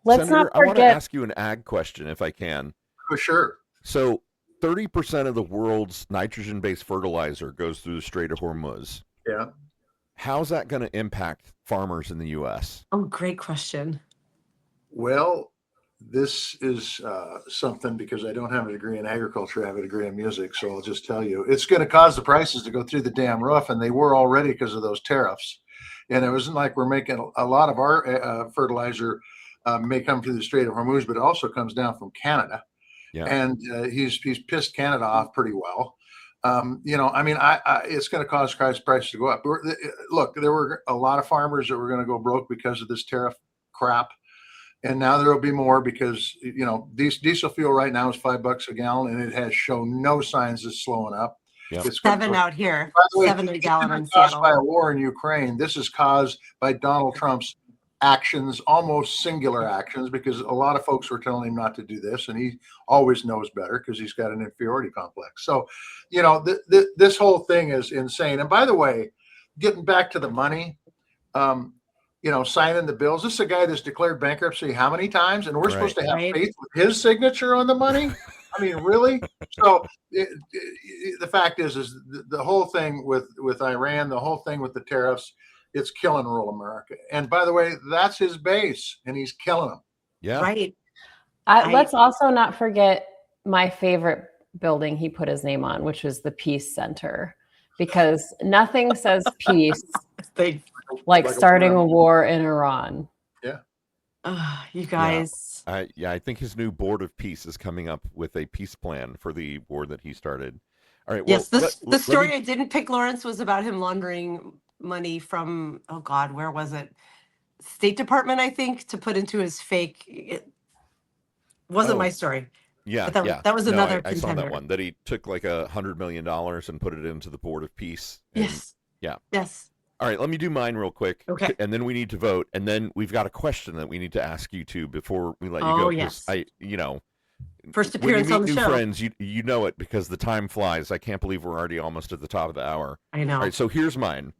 Speaker 3: Let's
Speaker 1: Senator,
Speaker 3: not
Speaker 1: I want to
Speaker 3: forget.
Speaker 1: ask you an ag question if I can.
Speaker 4: For sure.
Speaker 1: So 30% of the world's nitrogen-based fertilizer goes through the Strait of Hormuz.
Speaker 4: Yeah.
Speaker 1: How's that going to impact farmers in the U.S.?
Speaker 2: Oh, great question.
Speaker 4: Well, this is something, because I don't have a degree in agriculture, I have a degree in music. So I'll just tell you, it's going to cause the prices to go through the damn roof. And they were already because of those tariffs. And it wasn't like we're making a lot of our fertilizer may come through the Strait of Hormuz, but it also comes down from Canada.
Speaker 1: Yeah.
Speaker 4: And he's pissed Canada off pretty well. I mean, it's going to cause prices to go up. Look, there were a lot of farmers that were going to go broke because of this tariff crap. And now there will be more because, diesel fuel right now is $5 a gallon, and it has shown no signs of slowing up.
Speaker 1: Yep.
Speaker 2: It's $7 out here.
Speaker 4: By the way,
Speaker 2: $7 a gallon in
Speaker 4: it's caused
Speaker 2: Seattle.
Speaker 4: by a war in Ukraine. This is caused by Donald Trump's actions, almost singular actions, because a lot of folks were telling him not to do this, and he always knows better because he's got an inferiority complex. So, this whole thing is insane. And by the way, getting back to the money, signing the bills. This is a guy that's declared bankruptcy how many times? And we're supposed to have faith with his signature on the money? I mean, really? So the fact is the whole thing with Iran, the whole thing with the tariffs, it's killing rural America. And by the way, that's his base, and he's killing them.
Speaker 1: Yeah.
Speaker 2: Right.
Speaker 3: Let's also not forget my favorite building he put his name on, which was the Peace Center, because nothing says peace like starting a war in Iran.
Speaker 4: Yeah.
Speaker 2: You guys.
Speaker 1: I think his new board of peace is coming up with a peace plan for the war that he started. All right. Well,
Speaker 2: Yes, the story I didn't pick, Lawrence, was about him laundering money from, oh God, where was it? State Department, I think, to put into his fake. It wasn't my story.
Speaker 1: Yeah,
Speaker 2: but that was another
Speaker 1: I saw that
Speaker 2: contender.
Speaker 1: one, that he took like $100 million and put it into the board of peace. And,
Speaker 2: Yes.
Speaker 1: Yeah.
Speaker 2: Yes.
Speaker 1: All right, let me do mine real quick.
Speaker 2: Okay.
Speaker 1: And then we need to vote. And then we've got a question that we need to ask you two before we let you
Speaker 2: Oh,
Speaker 1: go.
Speaker 2: yes. First
Speaker 1: when you
Speaker 2: appearance
Speaker 1: meet
Speaker 2: on the
Speaker 1: new
Speaker 2: show.
Speaker 1: friends, you know it because the time flies. I can't believe we're already almost at the top of the hour.
Speaker 2: I know.
Speaker 1: All right, so here's mine.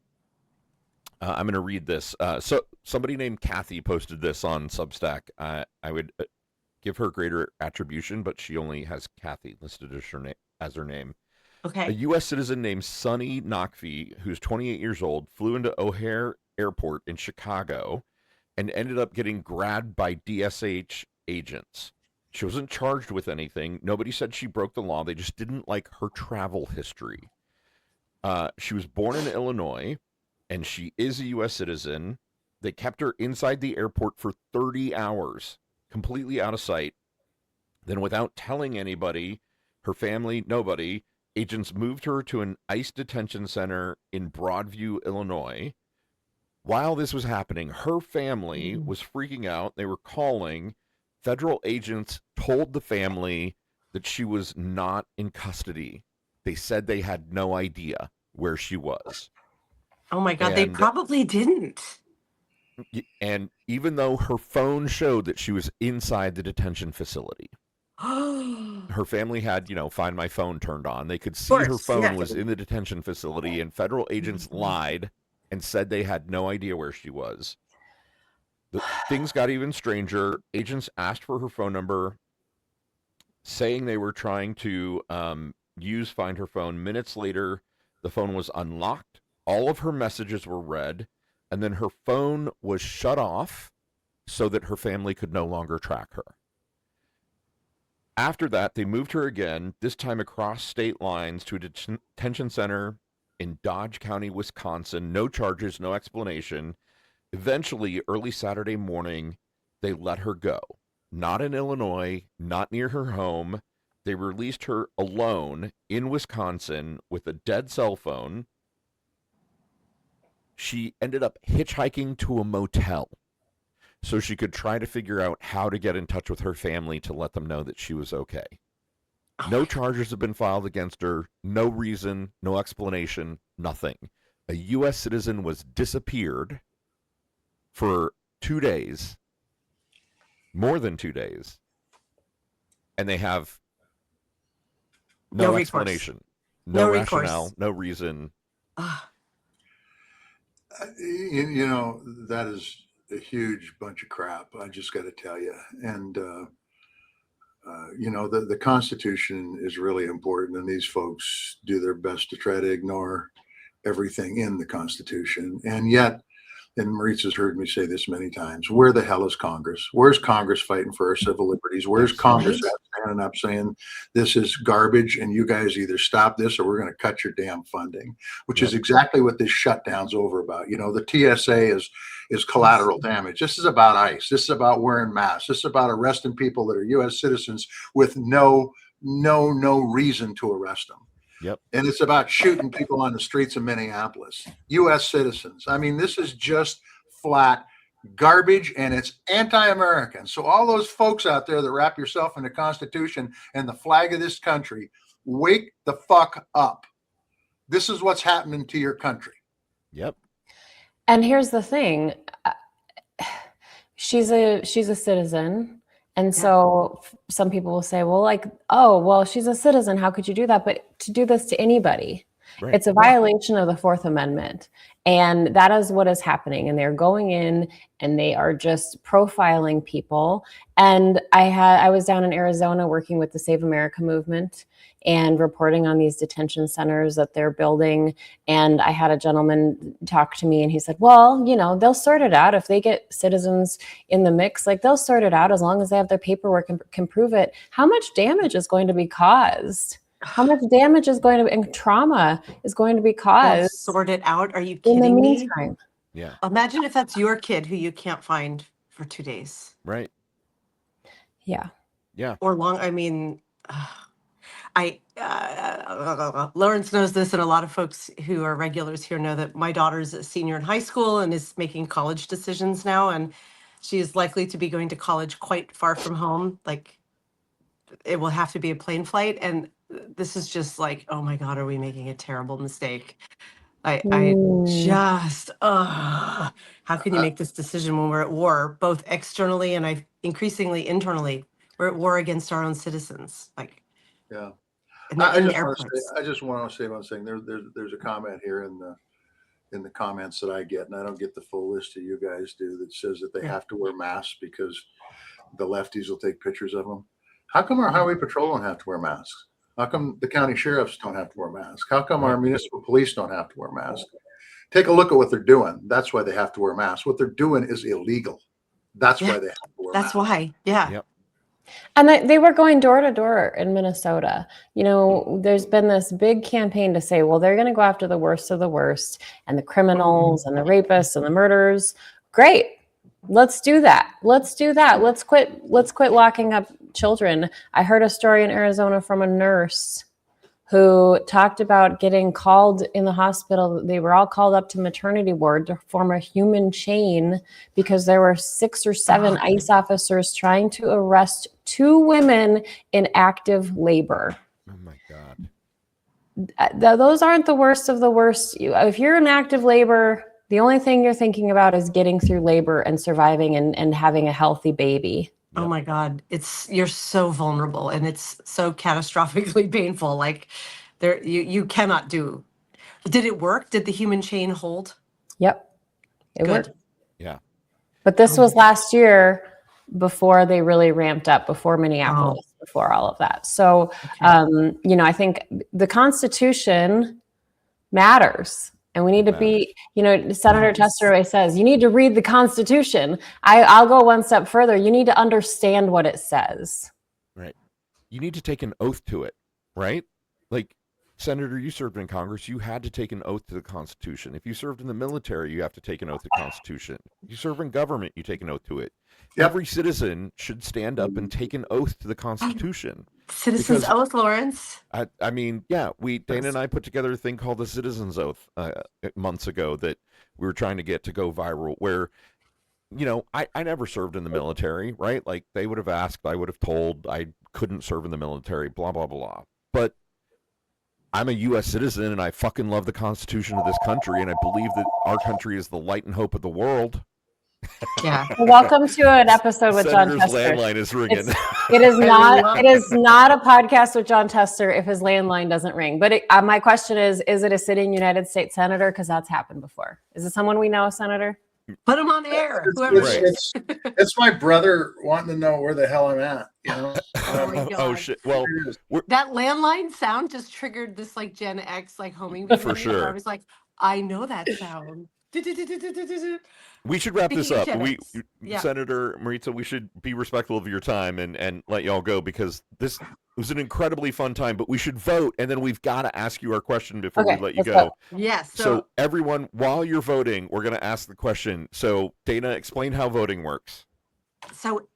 Speaker 1: I'm going to read this. So somebody named Kathy posted this on Substack. I would give her greater attribution, but she only has Kathy listed as her name.
Speaker 2: Okay.
Speaker 1: A U.S. citizen named Sonny Nakvi, who's 28 years old, flew into O'Hare Airport in Chicago and ended up getting grabbed by DSH agents. She wasn't charged with anything. Nobody said she broke the law. They just didn't like her travel history. She was born in Illinois, and she is a U.S. citizen. They kept her inside the airport for 30 hours, completely out of sight. Then, without telling anybody, her family, nobody, agents moved her to an ICE detention center in Broadview, Illinois. While this was happening, her family was freaking out. They were calling. Federal agents told the family that she was not in custody. They said they had no idea where she was.
Speaker 2: Oh my God, they
Speaker 1: And
Speaker 2: probably didn't.
Speaker 1: and even though her phone showed that she was inside the detention facility,
Speaker 2: Of
Speaker 1: her family had, Find My Phone turned on. They could see her
Speaker 2: course,
Speaker 1: phone
Speaker 2: yeah.
Speaker 1: was in the detention facility, and federal agents lied and said they had no idea where she was. Things got even stranger. Agents asked for her phone number, saying they were trying to find her phone. Minutes later, the phone was unlocked. All of her messages were read, and then her phone was shut off so that her family could no longer track her. After that, they moved her again, this time across state lines to a detention center in Dodge County, Wisconsin. No charges, no explanation. Eventually, early Saturday morning, they let her go. Not in Illinois, not near her home. They released her alone in Wisconsin with a dead cell phone. She ended up hitchhiking to a motel so she could try to figure out how to get in touch with her family to let them know that she was okay. No charges have been filed against her. No reason, no explanation, nothing. A U.S. citizen was disappeared for 2 days, more than 2 days, and they have no
Speaker 2: recourse.
Speaker 1: explanation,
Speaker 2: No
Speaker 1: no
Speaker 2: recourse.
Speaker 1: rationale, no reason.
Speaker 4: You know, that is a huge bunch of crap. I just got to tell you. And, you know, the Constitution is really important, and these folks do their best to try to ignore everything in the Constitution. And yet, and Maritza's heard me say this many times, where the hell is Congress? Where's Congress fighting for our civil liberties? Where's Congress standing up saying this is garbage and you guys either stop this or we're going to cut your damn funding, which is exactly what this shutdown's over about. You know, the TSA is collateral damage. This is about ICE. This is about wearing masks. This is about arresting people that are U.S. citizens with no reason to arrest them.
Speaker 1: Yep.
Speaker 4: And it's about shooting people on the streets of Minneapolis, U.S. citizens. I mean, this is just flat garbage, and it's anti-American. So all those folks out there that wrap yourself in the Constitution and the flag of this country, wake the fuck up. This is what's happening to your country.
Speaker 1: Yep.
Speaker 3: And here's the thing. She's a citizen. And so some people will say, well, like, oh, well, she's a citizen. How could you do that? But to do this to anybody, right. It's a violation of the Fourth Amendment. And that is what is happening. And they're going in and they are just profiling people. And I was down in Arizona working with the Save America movement and reporting on these detention centers that they're building. And I had a gentleman talk to me and he said, well, you know, they'll sort it out if they get citizens in the mix, like they'll sort it out as long as they have their paperwork and can prove it. How much damage is going to be caused? How much damage is going to, and trauma is going to be caused?
Speaker 2: Sort it out. Are you kidding
Speaker 3: me? In the
Speaker 2: me?
Speaker 3: meantime.
Speaker 1: Yeah.
Speaker 2: Imagine if that's your kid who you can't find for 2 days.
Speaker 1: Right.
Speaker 3: Yeah.
Speaker 1: Yeah.
Speaker 2: Or long. I mean, Lawrence knows this, and a lot of folks who are regulars here know that my daughter's a senior in high school and is making college decisions now, and she is likely to be going to college quite far from home. Like, it will have to be a plane flight, and this is just like, oh my God, are we making a terrible mistake? How can you make this decision when we're at war, both externally and increasingly internally? We're at war against our own citizens. Like,
Speaker 4: yeah.
Speaker 2: I
Speaker 4: just want to say one thing. There's a comment here in the comments that I get, and I don't get the full list that you guys do, that says that they have to wear masks because the lefties will take pictures of them. How come our highway patrol don't have to wear masks? How come the county sheriffs don't have to wear masks? How come our municipal police don't have to wear masks? Take a look at what they're doing. That's why they have to wear masks. What they're doing is illegal. That's why they have to wear masks.
Speaker 2: That's why. Yeah.
Speaker 1: Yep.
Speaker 3: And they were going door to door in Minnesota. You know, there's been this big campaign to say, well, they're going to go after the worst of the worst and the criminals and the rapists and the murderers. Great. Let's do that. Let's do that. Let's quit locking up children. I heard a story in Arizona from a nurse who talked about getting called in the hospital. They were all called up to maternity ward to form a human chain because there were 6 or 7 ICE officers trying to arrest 2 women in active labor.
Speaker 1: Oh my God.
Speaker 3: those aren't the worst of the worst. If you're in active labor, the only thing you're thinking about is getting through labor and surviving and having a healthy baby.
Speaker 2: Oh my God, you're so vulnerable and it's so catastrophically painful. Like you cannot do. Did it work? Did the human chain hold?
Speaker 3: Yep, it
Speaker 2: Good.
Speaker 3: worked.
Speaker 1: Yeah.
Speaker 3: But this was last year before they really ramped up, before Minneapolis, before all of that. So, I think the Constitution matters. And we need to be, Senator Tester always says, you need to read the Constitution. I'll go one step further. You need to understand what it says.
Speaker 1: Right. You need to take an oath to it, right? Like, Senator, you served in Congress. You had to take an oath to the Constitution. If you served in the military, you have to take an oath to the Constitution. If you serve in government, you take an oath to it. Yep. Every citizen should stand up and take an oath to the Constitution.
Speaker 2: Citizens oath, Lawrence.
Speaker 1: I mean, yeah, Dana and I put together a thing called the Citizens Oath months ago that we were trying to get to go viral, where, I never served in the military, right? Like, they would have asked, I would have told, I couldn't serve in the military, blah, blah, blah. But I'm a U.S. citizen, and I fucking love the Constitution of this country, and I believe that our country is the light and hope of the world.
Speaker 2: Yeah.
Speaker 3: Welcome to an episode with
Speaker 1: Senator's
Speaker 3: John Tester.
Speaker 1: Landline is ringing.
Speaker 3: It is not a podcast with John Tester if his landline doesn't ring. But my question is it a sitting United States senator? Because that's happened before. Is it someone we know, Senator?
Speaker 2: Put him on air.
Speaker 4: It's my brother wanting to know where the hell I'm at.
Speaker 1: Oh shit! Well,
Speaker 2: that landline sound just triggered this like Gen X like homing
Speaker 1: for sure.
Speaker 2: I was like, I know that sound.
Speaker 1: We should wrap this up. Senator Maritza, we should be respectful of your time and let y'all go, because this was an incredibly fun time, but we should vote, and then we've got to ask you our question before we let you go.
Speaker 2: Yes.
Speaker 1: So everyone, while you're voting, we're going to ask the question. So Dana, explain how voting works.
Speaker 2: So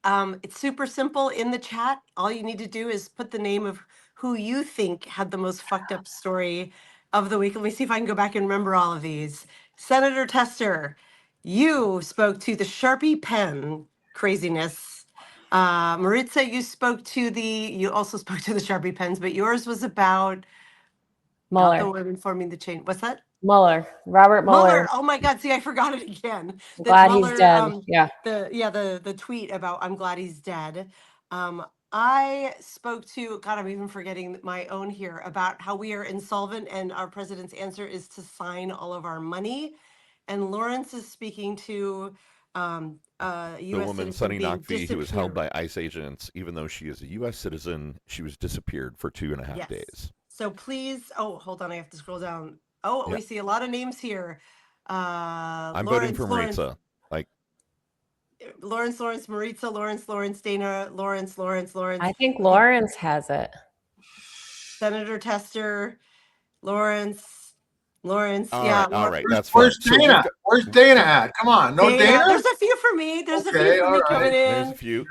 Speaker 2: it's super simple. In the chat, all you need to do is put the name of who you think had the most fucked up story of the week. Let me see if I can go back and remember all of these. Senator Tester, you spoke to the Sharpie pen craziness. Maritza, you also spoke to the Sharpie pens, but yours was about
Speaker 3: Mueller.
Speaker 2: the women forming the chain. What's that?
Speaker 3: Mueller, Robert Mueller.
Speaker 2: Oh my God! See, I forgot it again.
Speaker 3: Glad he's dead.
Speaker 2: The tweet about I'm glad he's dead. I spoke to, God, I'm even forgetting my own here, about how we are insolvent and our president's answer is to sign all of our money. And Lawrence is speaking to U.S.
Speaker 1: the woman, Sunny Nakvi, who was held by ICE agents. Even though she is a U.S. citizen, she was disappeared for 2.5 days.
Speaker 2: So please, hold on, I have to scroll down. We see a lot of names here.
Speaker 1: I'm voting for Maritza.
Speaker 2: Lawrence, Maritza, Lawrence, Dana, Lawrence.
Speaker 3: I think Lawrence has it.
Speaker 2: Senator Tester, Lawrence.
Speaker 1: All right, that's fine.
Speaker 4: Where's Dana? Where's Dana at? Come on, no Dana?
Speaker 2: There's a few for me. There's a few for me coming in.
Speaker 1: There's a few.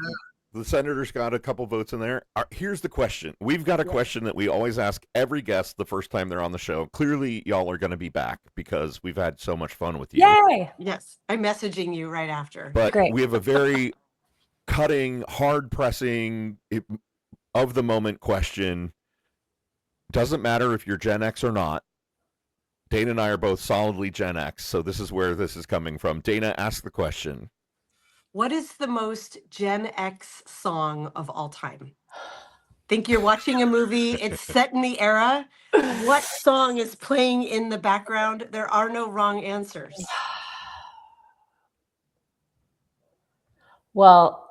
Speaker 1: The senator's got a couple votes in there. Here's the question. We've got a question that we always ask every guest the first time they're on the show. Clearly, y'all are going to be back because we've had so much fun with you.
Speaker 3: Yay!
Speaker 2: Yes, I'm messaging you right after.
Speaker 1: But we have a very cutting, hard-pressing, of-the-moment question. Doesn't matter if you're Gen X or not. Dana and I are both solidly Gen X, so this is where this is coming from. Dana, ask the question.
Speaker 2: What is the most Gen X song of all time? Think you're watching a movie, it's set in the era. What song is playing in the background? There are no wrong answers.
Speaker 3: Well,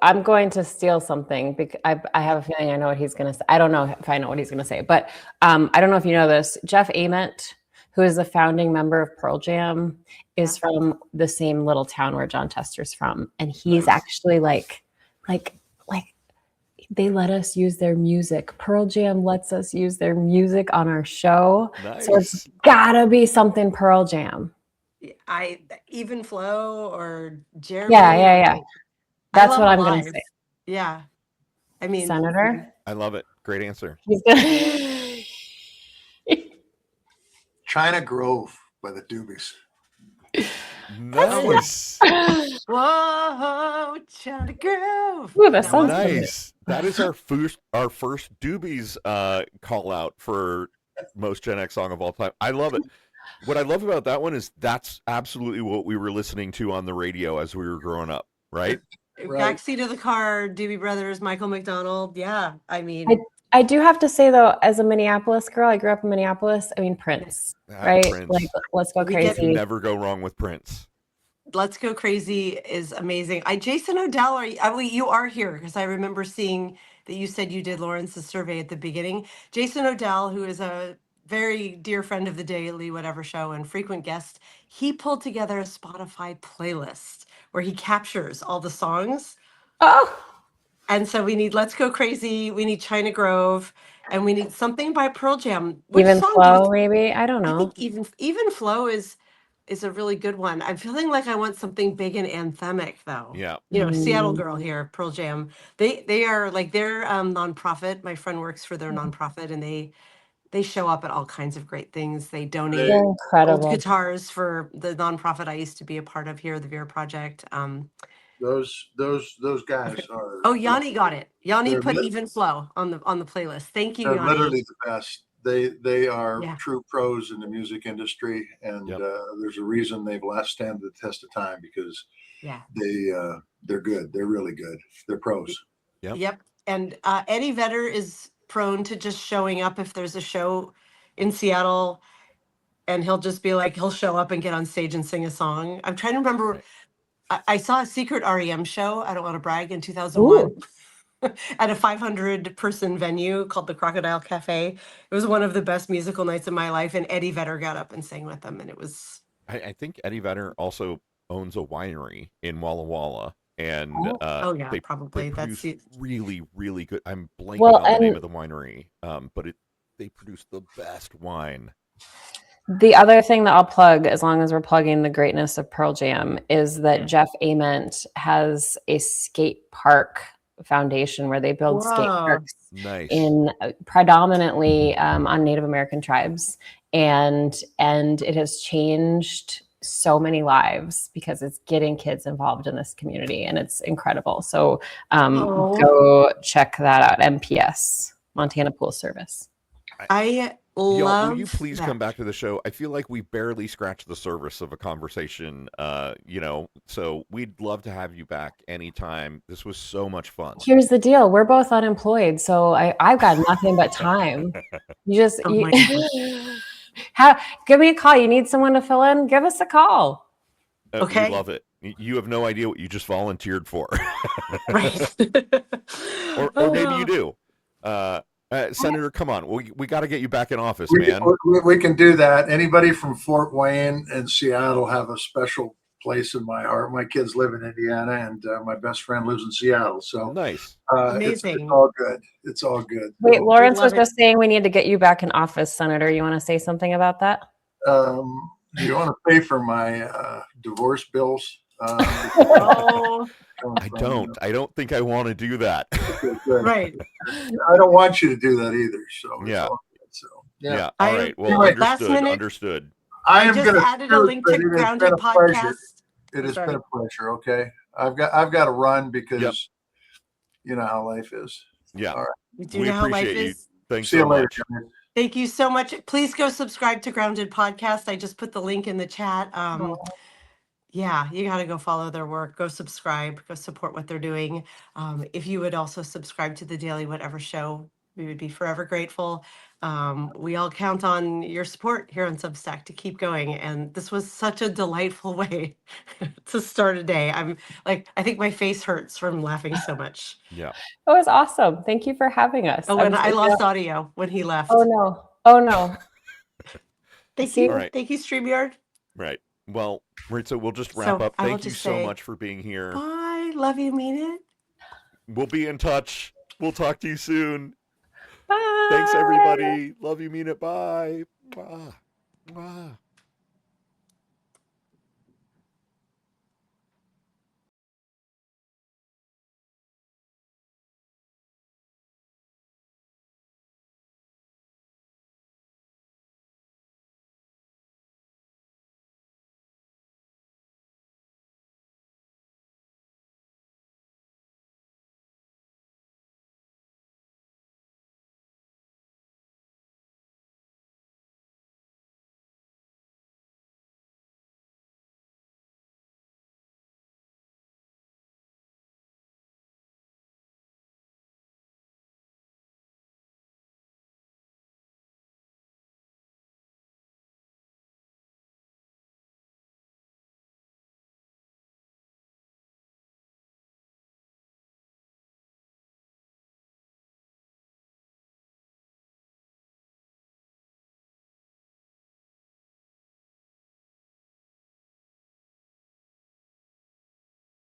Speaker 3: I'm going to steal something because I have a feeling I know what he's going to say. I don't know if I know what he's going to say, but I don't know if you know this. Jeff Ament, who is the founding member of Pearl Jam, is from the same little town where John Tester's from. And he's actually like they let us use their music. Pearl Jam lets us use their music on our show. Nice. So it's gotta be something Pearl Jam.
Speaker 2: Even Flow or Jeremy.
Speaker 3: Yeah. That's what I'm going to say.
Speaker 2: Yeah. I mean,
Speaker 3: Senator.
Speaker 1: I love it. Great answer.
Speaker 4: China Grove by the Doobies.
Speaker 1: Nice.
Speaker 2: Whoa, China Grove.
Speaker 3: Ooh, that sounds
Speaker 1: nice. That is our first Doobies call out for most Gen X song of all time. I love it. What I love about that one is that's absolutely what we were listening to on the radio as we were growing up, right?
Speaker 4: Right.
Speaker 2: Backseat of the car, Doobie Brothers, Michael McDonald. Yeah, I mean,
Speaker 3: I do have to say though, as a Minneapolis girl, I grew up in Minneapolis. I mean, Prince, right?
Speaker 1: Prince.
Speaker 3: Like, let's go
Speaker 2: We get-
Speaker 1: Can
Speaker 3: crazy.
Speaker 1: never go wrong with Prince.
Speaker 2: Let's Go Crazy is amazing. Jason O'Dell, you are here because I remember seeing that you said you did Lawrence's survey at the beginning. Jason O'Dell, who is a very dear friend of the Daily Whatever Show and frequent guest, he pulled together a Spotify playlist where he captures all the songs.
Speaker 3: Oh,
Speaker 2: And so we need Let's Go Crazy, we need China Grove, and we need something by Pearl Jam. Which
Speaker 3: even
Speaker 2: song
Speaker 3: flow, maybe. I don't
Speaker 2: I
Speaker 3: know.
Speaker 2: think even Flow is a really good one. I'm feeling like I want something big and anthemic though.
Speaker 1: Yeah.
Speaker 2: Seattle girl here, Pearl Jam. They are like they're nonprofit. My friend works for their nonprofit, and they show up at all kinds of great things. They donate
Speaker 3: They're
Speaker 2: old
Speaker 3: incredible.
Speaker 2: guitars for the nonprofit I used to be a part of here, the Vera Project.
Speaker 4: Those guys are.
Speaker 2: Oh, Yanni got it. Yanni
Speaker 4: They're
Speaker 2: put
Speaker 4: lit-
Speaker 2: Even Flow on the playlist. Thank you,
Speaker 4: They're
Speaker 2: Yanni.
Speaker 4: literally the best. They are
Speaker 2: Yeah.
Speaker 4: true pros in the music industry, and
Speaker 1: Yep.
Speaker 4: there's a reason they've stand the test of time because
Speaker 2: Yeah.
Speaker 4: they're good. They're really good. They're pros.
Speaker 1: Yep.
Speaker 2: Yep. And Eddie Vedder is prone to just showing up if there's a show in Seattle, and he'll just be like, he'll show up and get on stage and sing a song. I'm trying to remember.
Speaker 1: Right.
Speaker 2: I saw a secret REM show. I don't want to brag, in 2001 at a 500-person venue called the Crocodile Cafe. It was one of the best musical nights of my life, and Eddie Vedder got up and sang with them, and it was.
Speaker 1: I think Eddie Vedder also owns a winery in Walla Walla, and
Speaker 2: Oh yeah,
Speaker 1: they
Speaker 2: probably that's
Speaker 1: produce really, really good. I'm blanking
Speaker 3: Well,
Speaker 1: on the name
Speaker 3: and-
Speaker 1: of the winery, but they produce the best wine.
Speaker 3: The other thing that I'll plug, as long as we're plugging the greatness of Pearl Jam, is that
Speaker 2: Yeah.
Speaker 3: Jeff Ament has a skate park foundation where they build skate
Speaker 2: Whoa.
Speaker 3: parks
Speaker 1: Nice.
Speaker 3: in predominantly on Native American tribes, and it has changed so many lives because it's getting kids involved in this community, and it's incredible. So
Speaker 2: Oh.
Speaker 3: go check that out. MPS, Montana Pool Service.
Speaker 2: I
Speaker 1: Y'all,
Speaker 2: love.
Speaker 1: will you please
Speaker 2: that.
Speaker 1: come back to the show? I feel like we barely scratched the surface of a conversation, so we'd love to have you back anytime. This was so much fun.
Speaker 3: Here's the deal. We're both unemployed, so I've got nothing but time. You just
Speaker 2: Oh my gosh.
Speaker 3: give me a call. You need someone to fill in? Give us a call.
Speaker 2: Okay.
Speaker 1: We love it. You have no idea what you just volunteered for.
Speaker 2: Right.
Speaker 1: or maybe you do. Senator, come on. We got to get you back in office,
Speaker 4: We,
Speaker 1: man.
Speaker 4: we can do that. Anybody from Fort Wayne and Seattle have a special place in my heart. My kids live in Indiana, and my best friend lives in Seattle. So
Speaker 1: Nice.
Speaker 2: Amazing.
Speaker 4: It's all good. It's all good.
Speaker 3: Wait, Lawrence was
Speaker 2: love it.
Speaker 3: just saying we need to get you back in office, Senator. You want to say something about that?
Speaker 4: Do you want to pay for my divorce bills?
Speaker 2: Oh,
Speaker 1: I don't. I don't think I want to do that.
Speaker 2: right.
Speaker 4: I don't want you to do that either. So it's
Speaker 1: Yeah.
Speaker 4: all good. So
Speaker 1: Yeah.
Speaker 2: I-
Speaker 1: All right. Well,
Speaker 4: Anyway,
Speaker 2: last
Speaker 1: understood.
Speaker 2: minute-
Speaker 1: Understood.
Speaker 4: I
Speaker 2: I
Speaker 4: am
Speaker 2: just
Speaker 4: going to
Speaker 2: added a link to Grounded Podcast.
Speaker 4: It has
Speaker 2: Sorry.
Speaker 4: been a pleasure. Okay, I've got to run because you know how life is.
Speaker 1: Yeah.
Speaker 4: All right.
Speaker 2: We do
Speaker 1: We
Speaker 2: know how life
Speaker 1: appreciate you.
Speaker 2: is.
Speaker 1: Thanks
Speaker 4: See you
Speaker 1: so
Speaker 4: later,
Speaker 1: much.
Speaker 4: guys.
Speaker 2: Thank you so much. Please go subscribe to Grounded Podcast. I just put the link in the chat. Yeah, you got to go follow their work. Go subscribe. Go support what they're doing. If you would also subscribe to the Daily Whatever Show, we would be forever grateful. We all count on your support here on Substack to keep going. And this was such a delightful way to start a day. I think my face hurts from laughing so much.
Speaker 1: Yeah.
Speaker 3: It was awesome. Thank you for having us.
Speaker 2: Oh, and I lost audio when he left.
Speaker 3: Oh no. Oh no.
Speaker 2: Thank
Speaker 3: See-
Speaker 2: you.
Speaker 1: All right.
Speaker 2: Thank you, StreamYard.
Speaker 1: Right. Well, so we'll just wrap
Speaker 2: So
Speaker 1: up.
Speaker 2: I will
Speaker 1: Thank you
Speaker 2: just
Speaker 1: so
Speaker 2: say
Speaker 1: much for being here.
Speaker 2: Bye. Love you. Mean it.
Speaker 1: We'll be in touch. We'll talk to you soon.
Speaker 3: Bye.
Speaker 1: Thanks, everybody. Love you. Mean it. Bye. Bye. Bye.